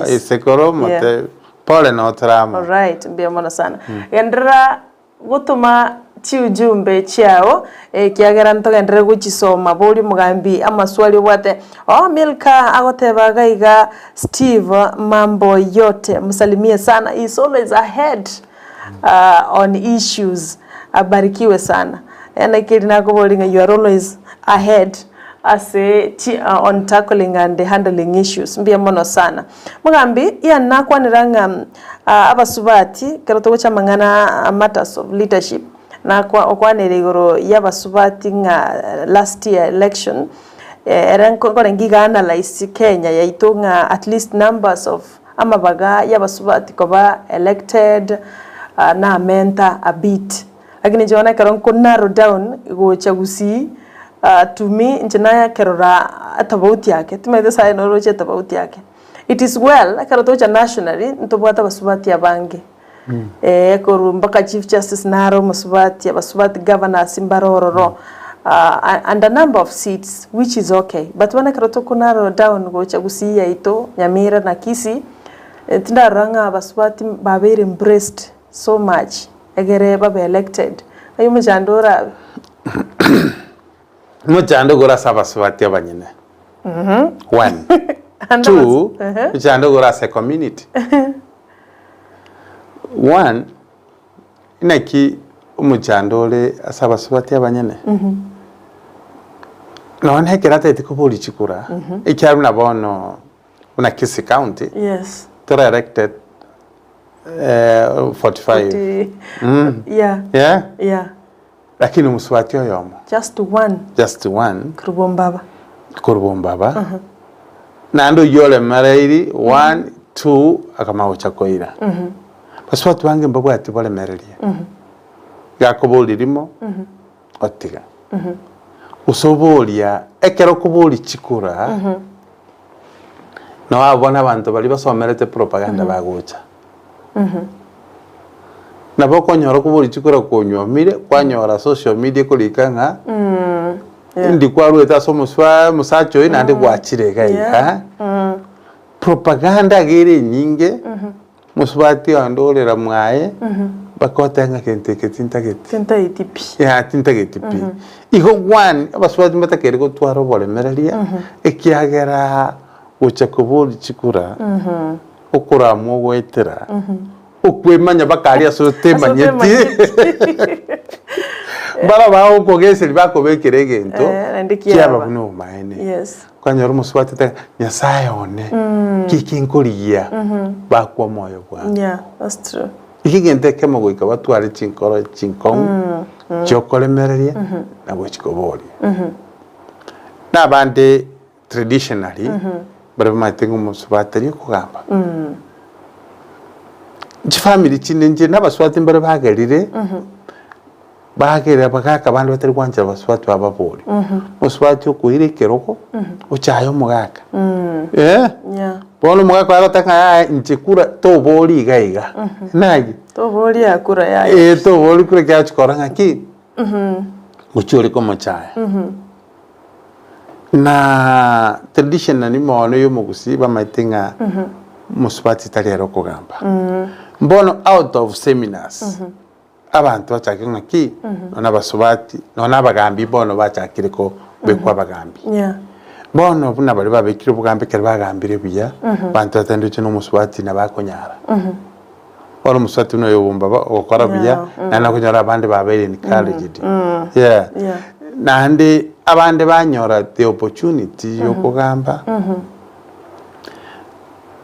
isekoro mote pole no trama all right mbiamona sana endra gutuma chiujumbe chiao kiagera ntogendere guchisoma buri mugambi amaswali wate Milka agoteba gaiga Steve mambo yote msalimie sana is always ahead on issues abarikiwe sana kidi nakubolinga you are always ahead on tackling and handling issues mbia mono sana mugambi ya nakwaniranga abasubati karoto cha mangana matters of leadership na okwanere igoro yabasubati nga last year election era nkore ngiga analyze Kenya yaito nga at least numbers of amabaga yabasubati koba elected na menta a bit lakini jona karon ko narrow down go chagusi to me njana kerora atabauti yake tumeze sai no roche atabauti yake it is well karoto cha nationally ntobwata basubati yabange ko mpaka chief justice naro musubati abasubati governor simbarororo and a number of seats which is okay but when karoto ko narrow down go chagusi yaito Nyamira na Kisii tindaranga abasubati babere embraced so much egere babe elected ayo mujandora mujandora sabasubati abanyine one two mujandora as a community one inaki umujandole asabasubati abanyine no nhekerata etikubuli chikura ikyaruna bono una Kisii County yes to elected 45 yeah lakini muswati oyomo just one kurubombaba nando yole mareiri 1 2 akamawo chakoira baswati wange mbabwati bole mereria gakobolirimo otiga usobolia ekero kuboli chikura no abona abantu bali basomerete propaganda bagocha naboko nyoro kubuli chikura konyomire kwanyora social media kulikanga ndi kwarueta somuswa musacho ina ndi kwachirega ika propaganda gere nyinge muswati andolera mwaye bakotanga kenteke tintagetipi iho one abaswati matakere ko twaro bole mereria ekiagera ucha kubuli chikura ukura mwetera ukwemanya bakaria sote manyeti bala bawo kogeseri bakobekere gento kyaba buno maene yes kwanyoro muswati ta nyasaye one kikinkuriya bakwa moyo bwa yeah that's true ikigente kemo goika batwari chinkoro chinkong chokole mereria na bochikobori na bande traditionally bara matengo muswati kugamba family chinenje n'abaswati mbere bagerire bagerira bakaka bantu batari kwanjira abaswati bababori muswati okuire keroko uchayo mugaka bono mugaka agataka nchikura to bori gaiga naji to bori akura ya to bori kure kya chikora ngaki muchuri ko machaya na tradition ni mono yo mugusi bamaitenga muswati talero kugamba mbono out of seminars abantu bachake ngaki nona basubati nona bagambi bono bachakire ko bekwa bagambi bono buna bali babekire bugambi kere bagambire biya bantu atende cyo muswati na bakonyara bono muswati no yobumba okora biya nana kunyara abandi babere ni college nande abandi banyora the opportunity yo kugamba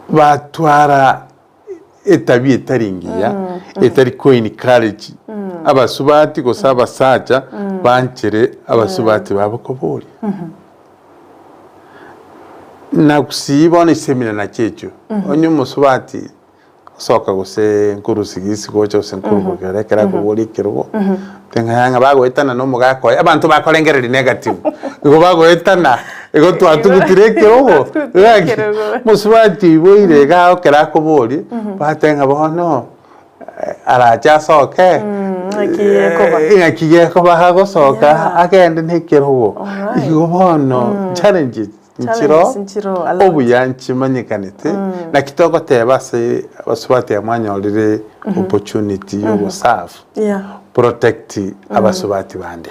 batwara etabi etaringiya etari coin college abasubati ko saba sacha banchere abasubati babokobori na kusibona isemina na checho onyu musubati soka gose nkurusigisi gocho senkuru kera kubori kirwo tenganga bagoetana no mugako abantu bakolengerera negative ngo bagoetana ego twatugutire kirwo musubati boire ga kera kubori batenga bono aracha soke akiye ko bahago soka agende ntikirwo igo bono challenges nchiro obu yanchi manyikanite na kitoko teba se basubati ya mwanyolire opportunity yo serve protect abasubati bande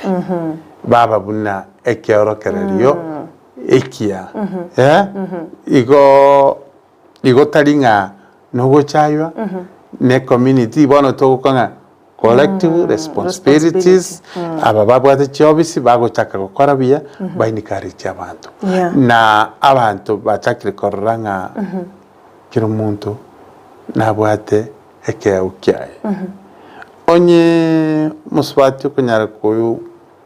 baba buna ekyoro kereriyo ekia igo talinga nogo chaywa ne community bono tokanga collective responsibilities abababwa de chobisi bago chaka gukora biya bayinikari cy'abantu na abantu bachakire koranga kiro muntu nabwate eke ukyaye onye muswati kunyara kuyu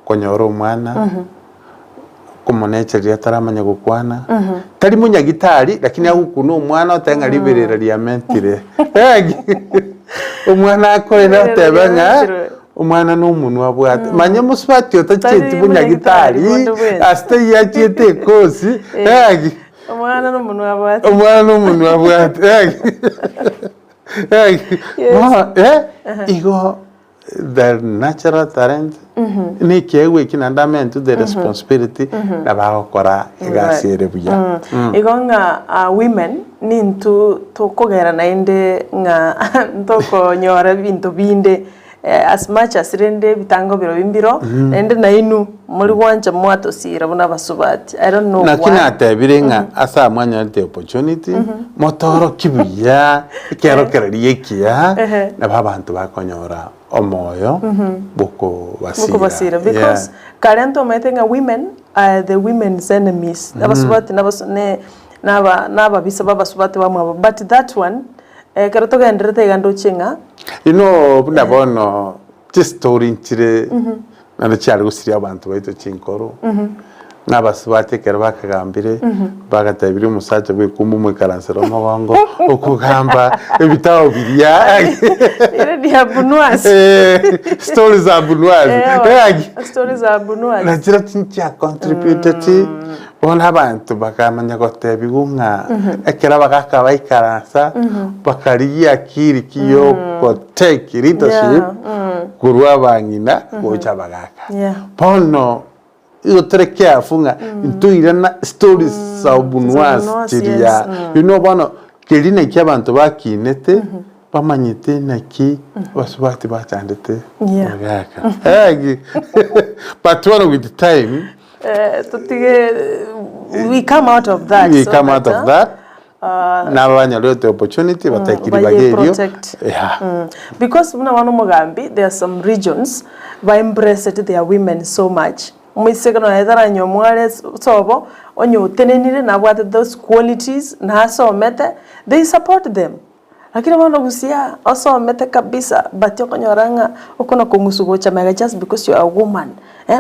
konyoro mwana kumonecheria taramanya gukwana tari munyagitari lakini agukuno umwana otenga liberera lia mentire umwana akorera tebenga umwana n'umuntu wabwate manye muswati otacheti munyagitari aste yachete kosi umwana n'umuntu wabwate igo the natural talent ni kewe kinandamento the responsibility nabagokora igasire buya igonga women nintu tokogera nainde nga ntoko nyora bintu binde as much as rende bitango biro bimbiro nende nainu muri wanja mwato sira buna basubati I don't know nakina atabirenga asa mwanya the opportunity motoro kibuya kero kerariyekia na babantu bakonyora omoyo buko basira because currently I think women are the women's enemies abasubati naba bisaba basubati bamwe but that one karato gendrete gando chinga bunda bono story ntire na cyari gusiria abantu baito chinkoro n'abasubate kera bakagambire bagatabira umusaje bwe kumumwe karansero mabango okugamba ebitawo biriya ire dia bunwas stories za bunwas stories za bunwas na jira tincha contributed bona abantu bakamanya gotebigunga ekera bakaka baikaransa bakariya kiri kiyo ko take leadership kurwa bangina gocha bagaka pono iyo trekea afunga intuira na stories za bunwas tiria bano kelina cy'abantu bakinete bamanyite naki basubati batandete bagaka but one with the time we come out of that na banyarote opportunity batakiri bagerio because muna wano mugambi there are some regions by embraced their women so much mwisegano na nyomwale sobo onyo tenenire na bwate those qualities na asomete they support them lakini wana gusia asomete kabisa batyo konyoranga okona kungusugo chamega just because you are a woman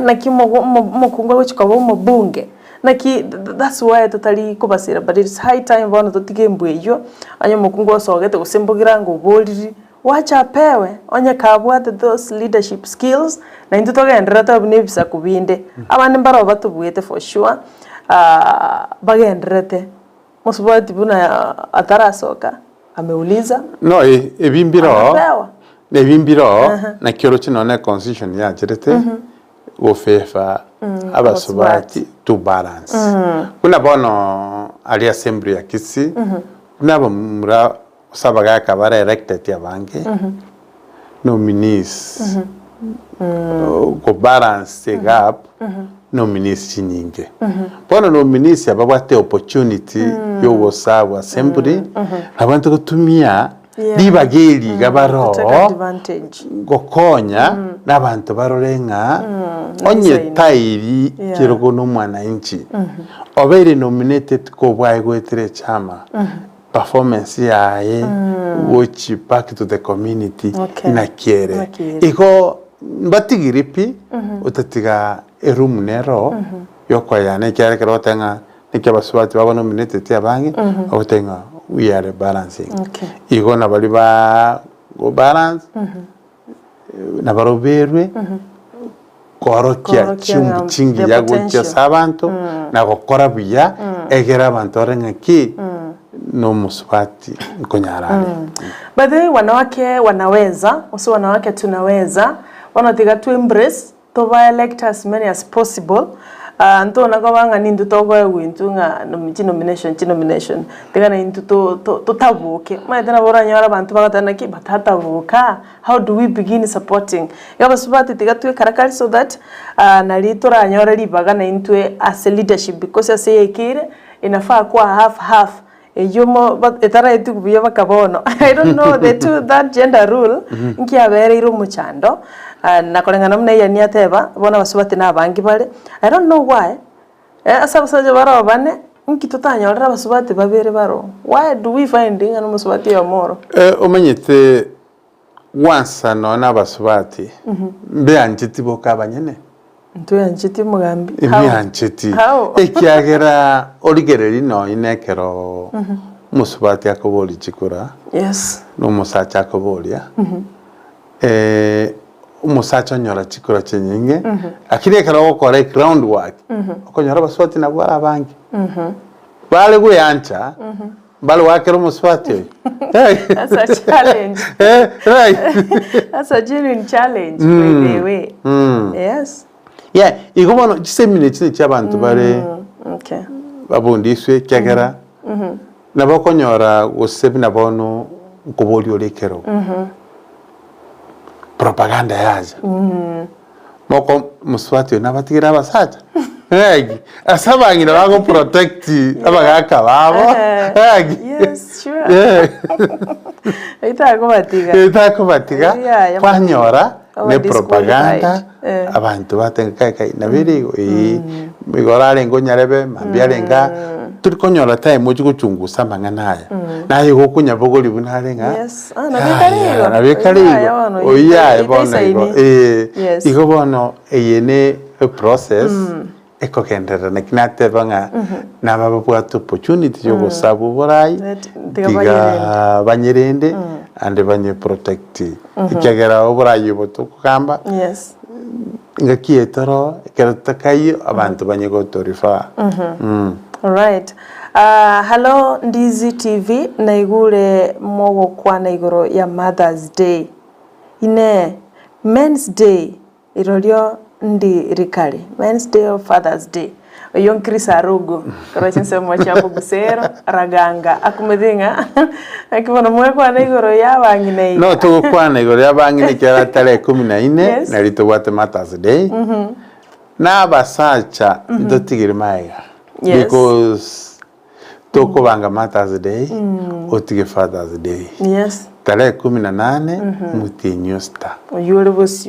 na kimo mukungwa gochikabo mu bunge naki that's why totally kubasira but it's high time bana totigembwe yo anyo mukungwa sogete gusimbugira ngo boliri wacha pewe onye kabwate those leadership skills na into togendera tabunebisa kubinde abandi mbaro batubwete for sure bagenderete musubati buna atarasoka ameuliza no ebimbiro na kioro kinone constitution ya jirete ofefa abasubati to balance kuna bono ali assembly ya Kisii kuna bamura sabaga kabara elected ya bange nominees ko balance gap nominees chinyinge bono nominees ababate opportunity yo gosaba assembly abantu kutumia libageli gabaro gokonya n'abantu barorenga onye tairi kirogo no mwana inchi obere nominated ko bwaye gwetere chama performance yae which back to the community na kiere iko batigiripi utatiga erumu nero yoko yana kiare kerotenga nikabasubati babo nominated ya bangi otenga we are balancing iko na bali ba go balance na baroberwe korokia chumbu chingi ya gocha sabanto na gokora buya egera abantu orenga ki no muswati nkonyarale badhe wanawake wanaweza uso wanawake tunaweza wanatiga to embrace to elect as many as possible ntona kabanga nindu togoye wintunga nomination tegana into to tabuke maitana boranyora abantu bagatana ki batatabuka how do we begin supporting yabasubati tigatwe karakari so that nalitora anyora libaga na into as a leadership because as yekire inafaa kwa half ejomo etara etukubiye bakabono I don't know the two that gender rule nkiabere iro muchando nakolengana mna ya niateba bona basubati na bangi bale I don't know why asabasaje baro bane nkitotanyora basubati babere baro why do we find ngana musubati ya moro omenyete wansa nona basubati mbe anchiti bokabanyene ntu yanchiti mugambi imi anchiti ekiagera origereri no inekero musubati akoboli chikura yes no musacha akobolia umusacha nyora chikura chenyinge akire kara okora groundwork okonyora basubati na bwara bangi bale guyancha bale wakero musubati that's a challenge right that's a genuine challenge by the way yes yeah igobono chisemine chine chabantu bare okay babundiswe kyagera nabakonyora gosebi nabono nkoboli olekero propaganda yaza moko muswati nabatigira abasacha asabangira bago protect abagaka babo yes sure ita kwanyora ne propaganda abantu batenga nabirigo migorale ngonyarebe mambialenga turikonyora time muchikuchungusa manganaya naye gokunya bogoli bunalenga yes nabekaligo oya bono igo bono eyene process ekokendera nakinate banga nababwa opportunity yo gosabu borai tiga banyerende ande banye protect ikagera oborai botukamba yes ngakietoro keratakai abantu banye gotorifa all right hello Ndizi TV naigure mogo kwa naigoro ya Mother's Day ine Men's Day irolio ndi rikali Men's Day or Father's Day yon krisa rugo korochen se mo chapo busero raganga akumedinga akibona mwe kwa naigoro ya bangine no to kwa naigoro ya bangine kera tale 14 na rito wate Mother's Day na basacha ndotigire maiga because toko banga Mother's Day otige Father's Day yes tale 18 mutinyosta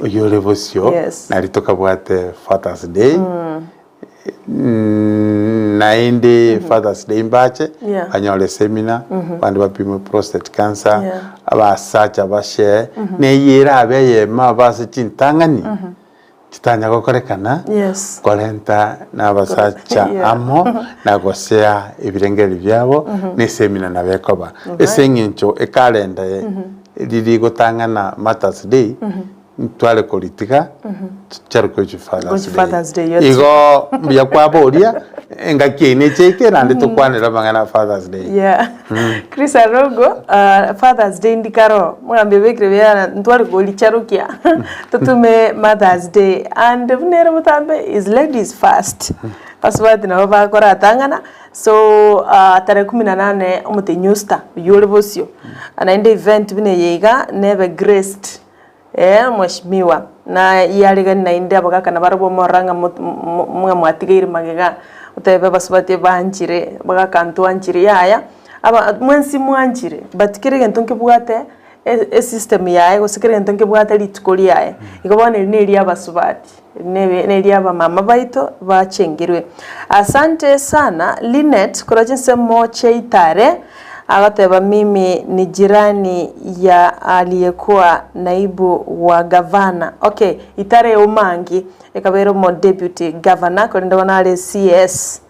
oyolebosio na ritoka bwate Father's Day naende Father's Day mbache anyole seminar bandu bapimwe prostate cancer abasacha bashe neyera abeye mabase chintangani kitanya gokorekana kolenta nabasacha amo nagosea ibirengeri byabo ne seminar nabekoba esengincho ekalenda lili gotangana Mother's Day twale politika charko chi Father's Day igo bya kwaboria engakene cheke nande tukwanira bangana Father's Day Chris Arogo Father's Day ndikaro murambe bekre bya ntwale goli charukia tutume Mother's Day and vunera mutambe is ladies first aswati na baba kora tangana so tare 18 umuti nyusta yolebosio anaende event bine yega never graced mweshimiwa na yaliga nainde abagaka na barabo moranga mwe mwatigire magega utebe basubati banjire bagaka ntwanjire yaya aba mwensi mwanjire batikire ntonke bwate system yaye gosikire ntonke bwate litukoli yaye ikabone neli abasubati neli aba mama baito bachengirwe asante sana Linet kurajinse mo cheitare agateba mimi ni jirani ya aliyekuwa naibu wa gavana okay itare umangi ekabero mo deputy governor kwenda wanale CS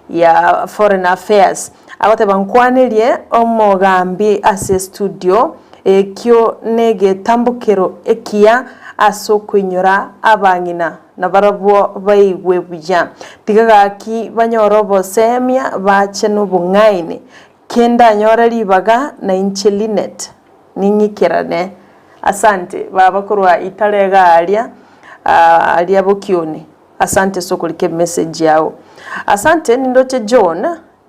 ya foreign affairs agateba nkwanelie omogambi ase studio ekyo nege tambukero ekia aso kwinyora abangina na barabo baigwe buja tigaga ki banyorobo semia bache no bungaine kenda nyora libaga na inchelinet ninyikirane asante baba kurwa italega alia bokione asante sokulike message yao asante nindoche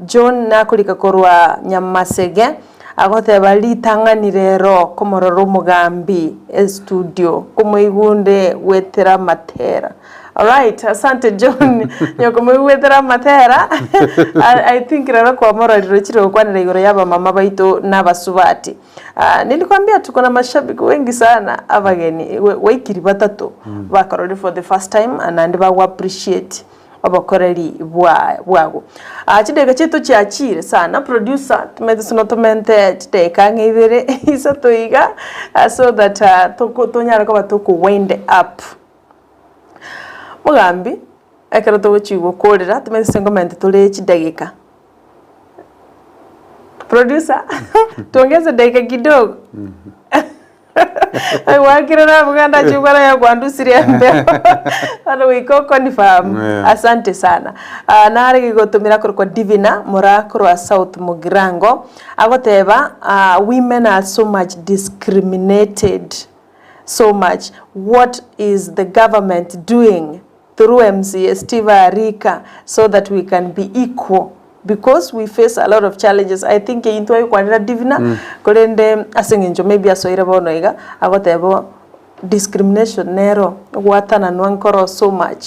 John nakulika kurwa nyamasege agote bali tanganirero komororo mugambi studio kumoigunde wetera matera. All right, asante John. Nyokomwetera matera. I think rero kwa mora lirochiro kwa nirigoro yaba mama baito n'abasubati. Nilikwambia tuko na mashabiki wengi sana abageni waikiri batatu bakarori for the first time and ba appreciate obokoreri bwago chideka chetu chiachire sana producer tumete chideka ng'ibere isa toiga so that tonyara ko batuku wind up mugambi ekero togochigwo korera tumete sengomenti tole chidegeka producer tuongeze dakika kidogo ai wakira buganda chugara ya kwandusiria mbeo ano wiko confirm asante sana nari gigotumira kwa divina murakuru South Mugirango agoteba women are so much discriminated so much. What is the government doing through MC Steve Arika so that we can be equal? Because we face a lot of challenges. I think into kwanira divina kolende asengenjo maybe asoira bonoiga agotebo discrimination nero watana nwankoro so much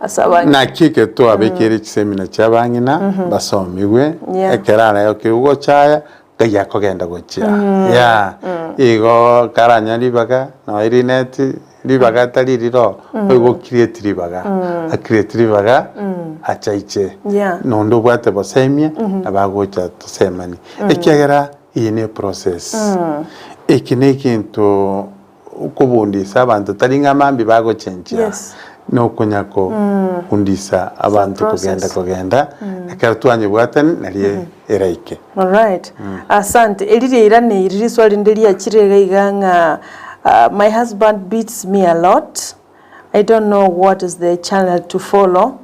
asaba na kike to abekere chisemina cyabangina basomigwe ekerana yo kiugo chaya kaya kogenda gochira ya igo karanya libaga no irineti libaga taliriro ogo create libaga a create libaga achaiche nondo bwate bosemye abagocha tosemani ekyagera ine process ekine kintu ukubundisa abantu taringa mambi bagochenjira no kunyako kundisa abantu kugenda akartwanye bwatani naliye eraike. All right. Asante elire irane iriri swali ndeli akirega iganga my husband beats me a lot. I don't know what is the channel to follow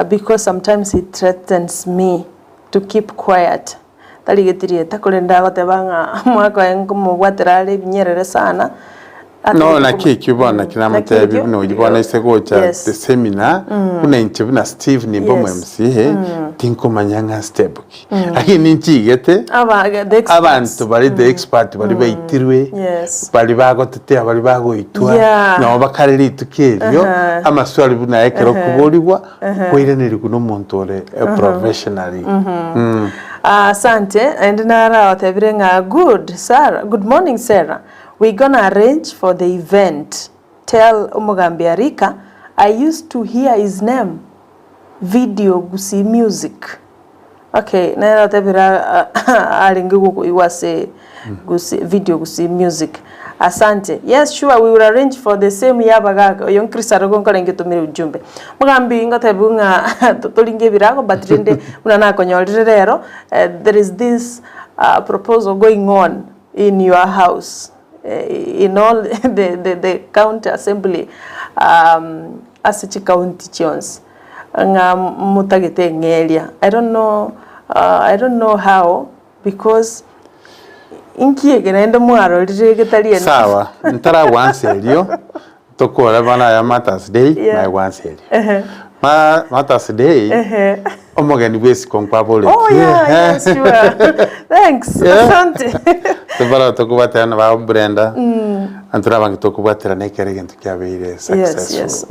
because sometimes he threatens me to keep quiet. Taligetirie takolenda batebanga mwako engo mubwaterale binyerere sana. No na kiki bona kinamate bibino yibona isegocha the seminar kuna inchibuna Steve nimbo MC he tinko manyanga step lakini nchigete abantu bari the expert bari baitirwe bari bagotete bari bagoitwa no bakareri tukerio amaswali buna ekero kubolibwa koireneri kuno montore professionally. Asante and nara otebirenga good Sarah, good morning Sarah. We're gonna arrange for the event. Tell Umugambi Arika, I used to hear his name. Video Gusii music. Okay, na tabira alingugu iwase Gusii video Gusii music. Asante. Yes, sure, we will arrange for the same yabaga young Chris Aragonko lengetumira ujumbe. Mugambi ngotabunga tolinge birago batrinde unana konyolere rero. There is this proposal going on in your house. In all the county assembly asichi county chions nga mutagete ngelia. I don't know how because inkie genda mwaro liregetali sawa ntara once elio tokora bana ya Mother's Day my once elio Mother's Day omogeni wesi konkpabole. Oh yes sure. Thanks. Asante. Tebara tokubata na ba Brenda antura bangi tokubata na kere gento kyabeire successful. Yes.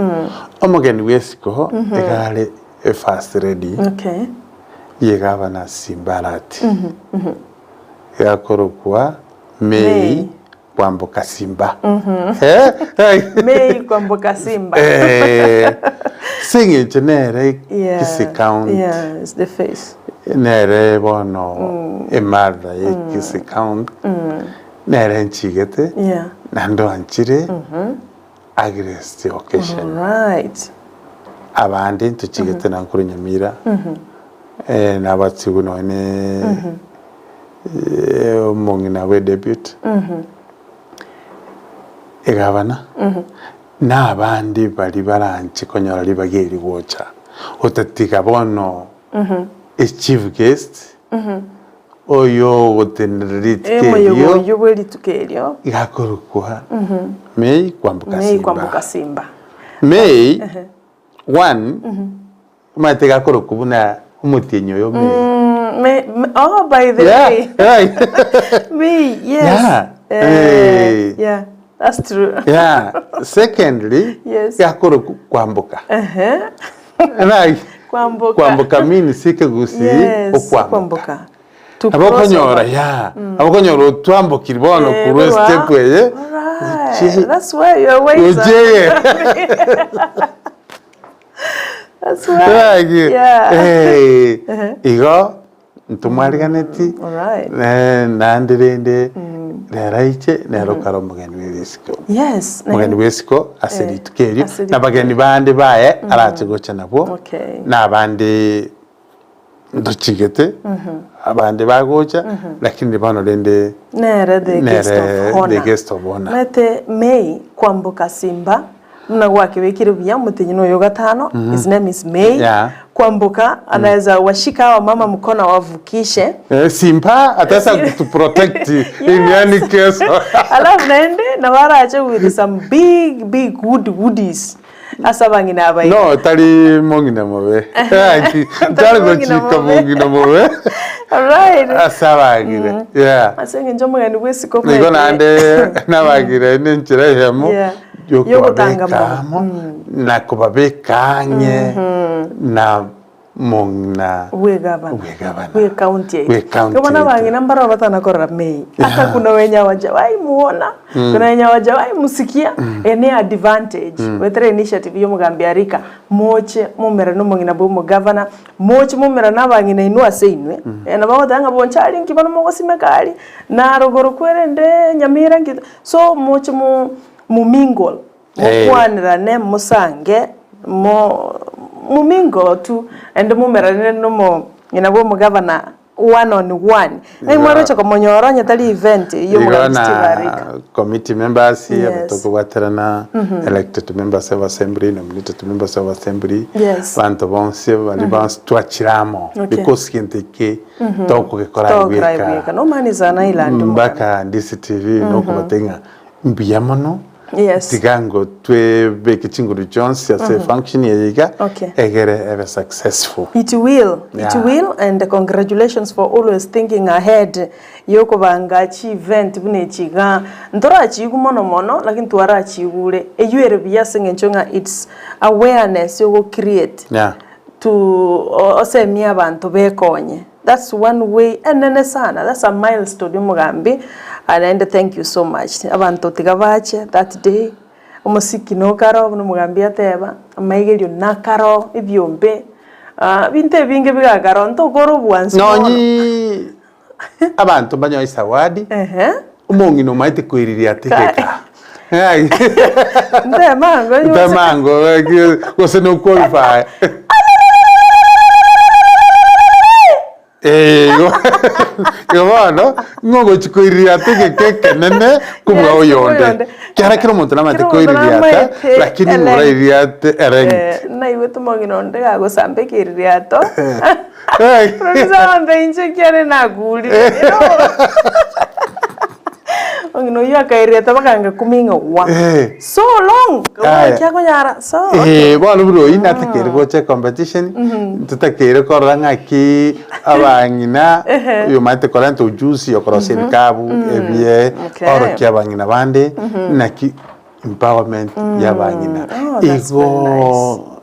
Omogeni wesi ko egale e fast ready. Okay. Yegaba na simbalati. Yakorokwa Mei kwamboka Simba. Mei kwamboka Simba. Singing genere Kisii County. Yeah, it's the face. Nere bono emarda Kisii County. Nere nchigete. Yeah. Nando anchire. Agrest the occasion. All right. Abandi ntuchigete na nkuru Nyamira. Nabatsigu none mongina we debut. Egabana. Na abandi bari baranchi konyora libageri wocha. Otatika bono chief guest. Oyo wotenritkerio. Oyo welitukerio. Igakorukwa. Mei kwambuka Simba. Mei kwambuka Simba. Mei 1 matega korukubuna umutinyo yo Mei. Oh, by the way. Mei, yes. Yeah. That's true. Yeah. Secondly, yes. Yakoro kwamboka. Right. Kwamboka means sike Gusii okwamboka. Abokonyora abokonyora twambokira bono ku step ye. That's where your ways are. That's right. Yeah. Igo ntumwariganeti. Alright. Nandirende neraiche nerokaro mugeni w'isiko. Yes. Mugeni w'isiko asiritukeri nabageni bandi baye arachigocha nabo. Okay. Nabandi ndochigete abandi bagocha lakini bano rende nere the guest of honor mete May kwambuka Simba muna gwake wekire bya mutinyi no gatano. His name is May. Kwambuka anaweza washika wa mama mkono wavukishe Simba atasa to protect in any case. Alafu naende na waraje with some big goodies. Asa bangina abai. No, tali mongina mobe. Tali gochika mongina mobe. Alright. Asa bangire. Yeah. Asenge njomo ngani wesiko kwa. Niko naande na bagire nenchira hemo. Yoko tangamo. Na kubabekanye na mongna we county kama bangi nambara batana kora May hata kuna wenya wajawai muona kuna wenya wajawai musikia ene advantage wetre initiative yo mugambi Arika moche mumera no mongina bo mu governor moche mumera nabangi na inua seinwe na bagotanga bonchari nkibano mogosimekali na rogoro kwerende Nyamira so moche mu mingle mukwanira ne musange mumingo tu and mumerane no mo inabo mugavana one on one na mwaro cha komonyoro nyatali event yo Arika committee members here to waterana elected members of assembly nominated members of assembly bantu bonse bali bans twachiramo because kinteke toko gekora wika no manizana ilando mbaka Ndizi TV no kubatenga mbiyamono Tigango twe beke chinguru Jones as a function yiga egere ever successful. It will and congratulations for always thinking ahead. Yoko banga chi event bune chiga ndora chi mono lakini twara chi gure eyuere biyasinge nchonga it's awareness yo create to osemia abantu bekonye. That's one way and sana that's a milestone mugambi. And thank you so much. Abantu tigabache that day. Umusiki no karo no mugambi ateba. Amayigelyo nakaro ibyombe. Binte binge bigagaro nto goro bwansi. Nonyi abantu banyo isawadi. Umongi no maite kwiriri atekeka. Ndemango gose no qualify. Yo ngogo chikoiria teke nene kubwa oyonde kyara kiro muntu namate koiria ta lakini murairia te ereng na iwe tumongino ndega go sambe kiria to professor ambe inche kyare na guli ongino yakairia ta bakanga kuminga wa so long kyako nyara so bwana bro ina tekere go che competition tutakere koranga ki abangina yo mate koranta ujuzi yokoroseni kabu ebie oro kyabangina bande na ki empowerment yabangina igo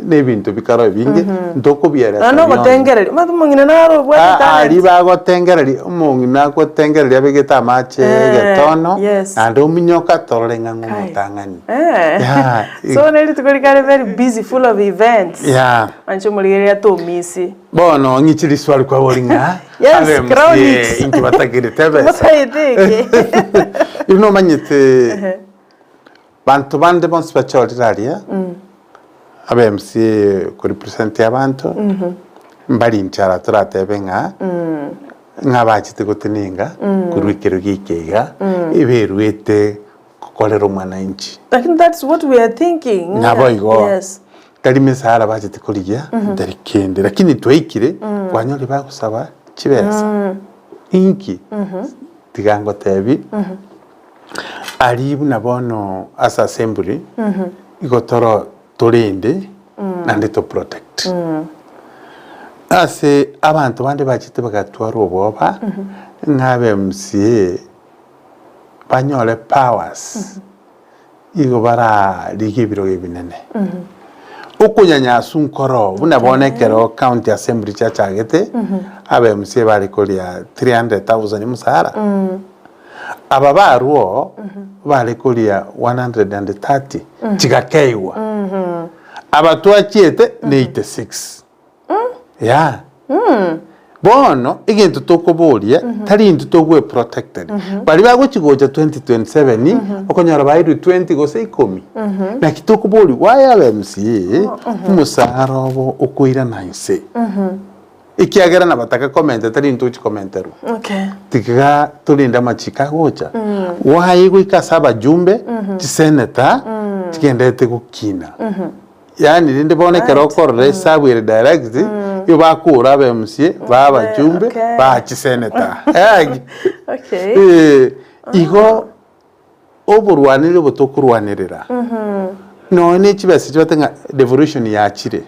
nebintu bikaro binge ndoko biara no gotengereri matumongina naro bwata ari bagotengereri umongina gotengereri abegeta mache getono ando minyoka torenga ngumutangani so neli tukorikare very busy full of events ancho muligeria to misi bono ngichiri swali kwa wolinga crowds inki batagire tebe mutayiteke ino manyite bantu bande bon specialitaria abe MC ko represent abantu mbali nchara turatebe nga bachite guteninga kurwikero gikega iberuete kukolera umwana inchi lakini that's what we are thinking naboigo kali misara bachite kuriya ndarikende lakini twaikire kwanyori bagusaba kibeza inki tigango tebi ari nabono as assembly igotoro turinde nande to protect ase abantu bande bachite bagatwara oboba ngabe MC banyole powers igo bara ligibiro gebinene ukunyanya sunkoro bunabonekero county assembly chachagete abe MC bari kolia 300,000 musara aba baruo bari kolia 130 chigakeiwa abatwachiete ne 86 ya bono igintu tukuburia tari into tugwe protected bari baguchigoja 2027 okonyara bairu 20 gose 10 na kitukuburi waya MCA musaro okuira naise ikiagera na bataka comment tari into commenteru tikiga tulinda machika gocha wayi gwikasaba jumbe senator tigendete gukina yani rinde bonekera okorre sabwire direct yo bakura ba MCA baba jumbe ba chiseneta igo oburwanire butokurwanirira none chibese chibatenga devolution ya chire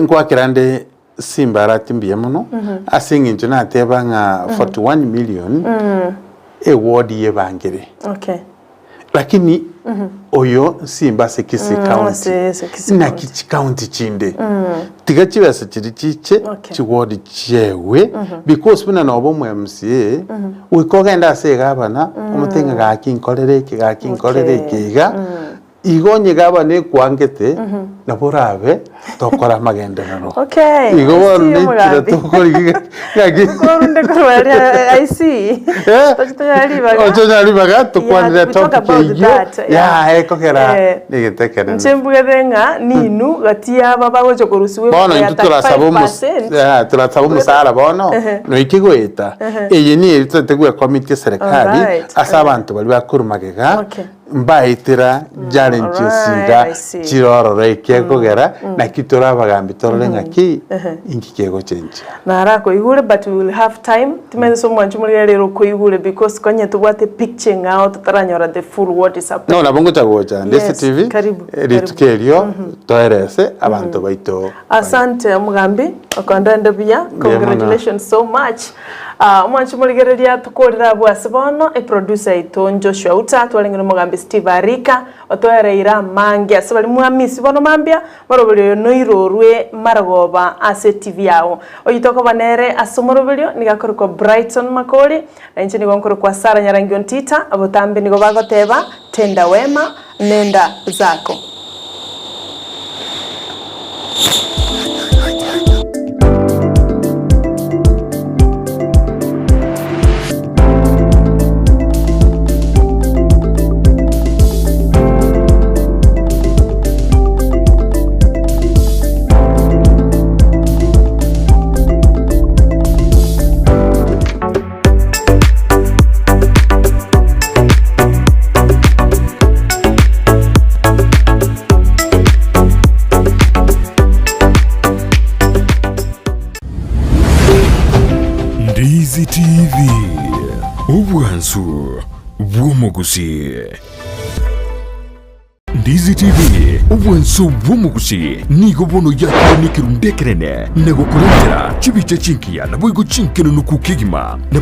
nkwakirande simbara timbiye muno asinginjo nateba nga 41 million award ye bangere lakini oyo simba se Kisii County na Kisii County chinde tiga chibasa chiri chiche chiwodi chewe because buna nobo mu MCA wikogenda se gabana umutenga ga kinkorere kiga igonye gabane kwangete na borabe tokora magenderano igo wonde tira tokori gagi konde kwari I see tojari baga tokwandira topic ya ekogera nigetekere nchembugerenga ninu gatia baba gocho kurusiwe bono turasabu musara bono no ikigweta iyi ni tutegwe committee serikali asa abantu bali bakurumagega mbaitira challenges da chiroro reke kogera na kitora bagambi torolenga ki ingikego change narako igure but we will have time timenso mwanchu muri rero ko igure because konye tubwate picture ngao tutaranyora the full what is happening no nabongo chagocha Ndizi TV ritukerio toerese abantu baito asante mugambi okondende bia congratulations so much mwanchu muri gereria tukorira bwase bono e producer ito Joshua utatu alengero mugambi Steve Arika otoereira mange asabali muamisi bono mambia marobelio noirorwe maragoba ase TV yao oyitoko banere asomorobelio nigakoro kwa Brighton Makoli na nchini gonkoro kwa Sara Nyarangion Tita abotambe nigo bagoteba tenda wema nenda zako. Ndizi TV ubwansu bw'omugusi. Ndizi TV ubwansu bw'omugusi nigo bono yakirundekerene nago kurondera chibiche chinkiya nabwo chinkeno nukukigima.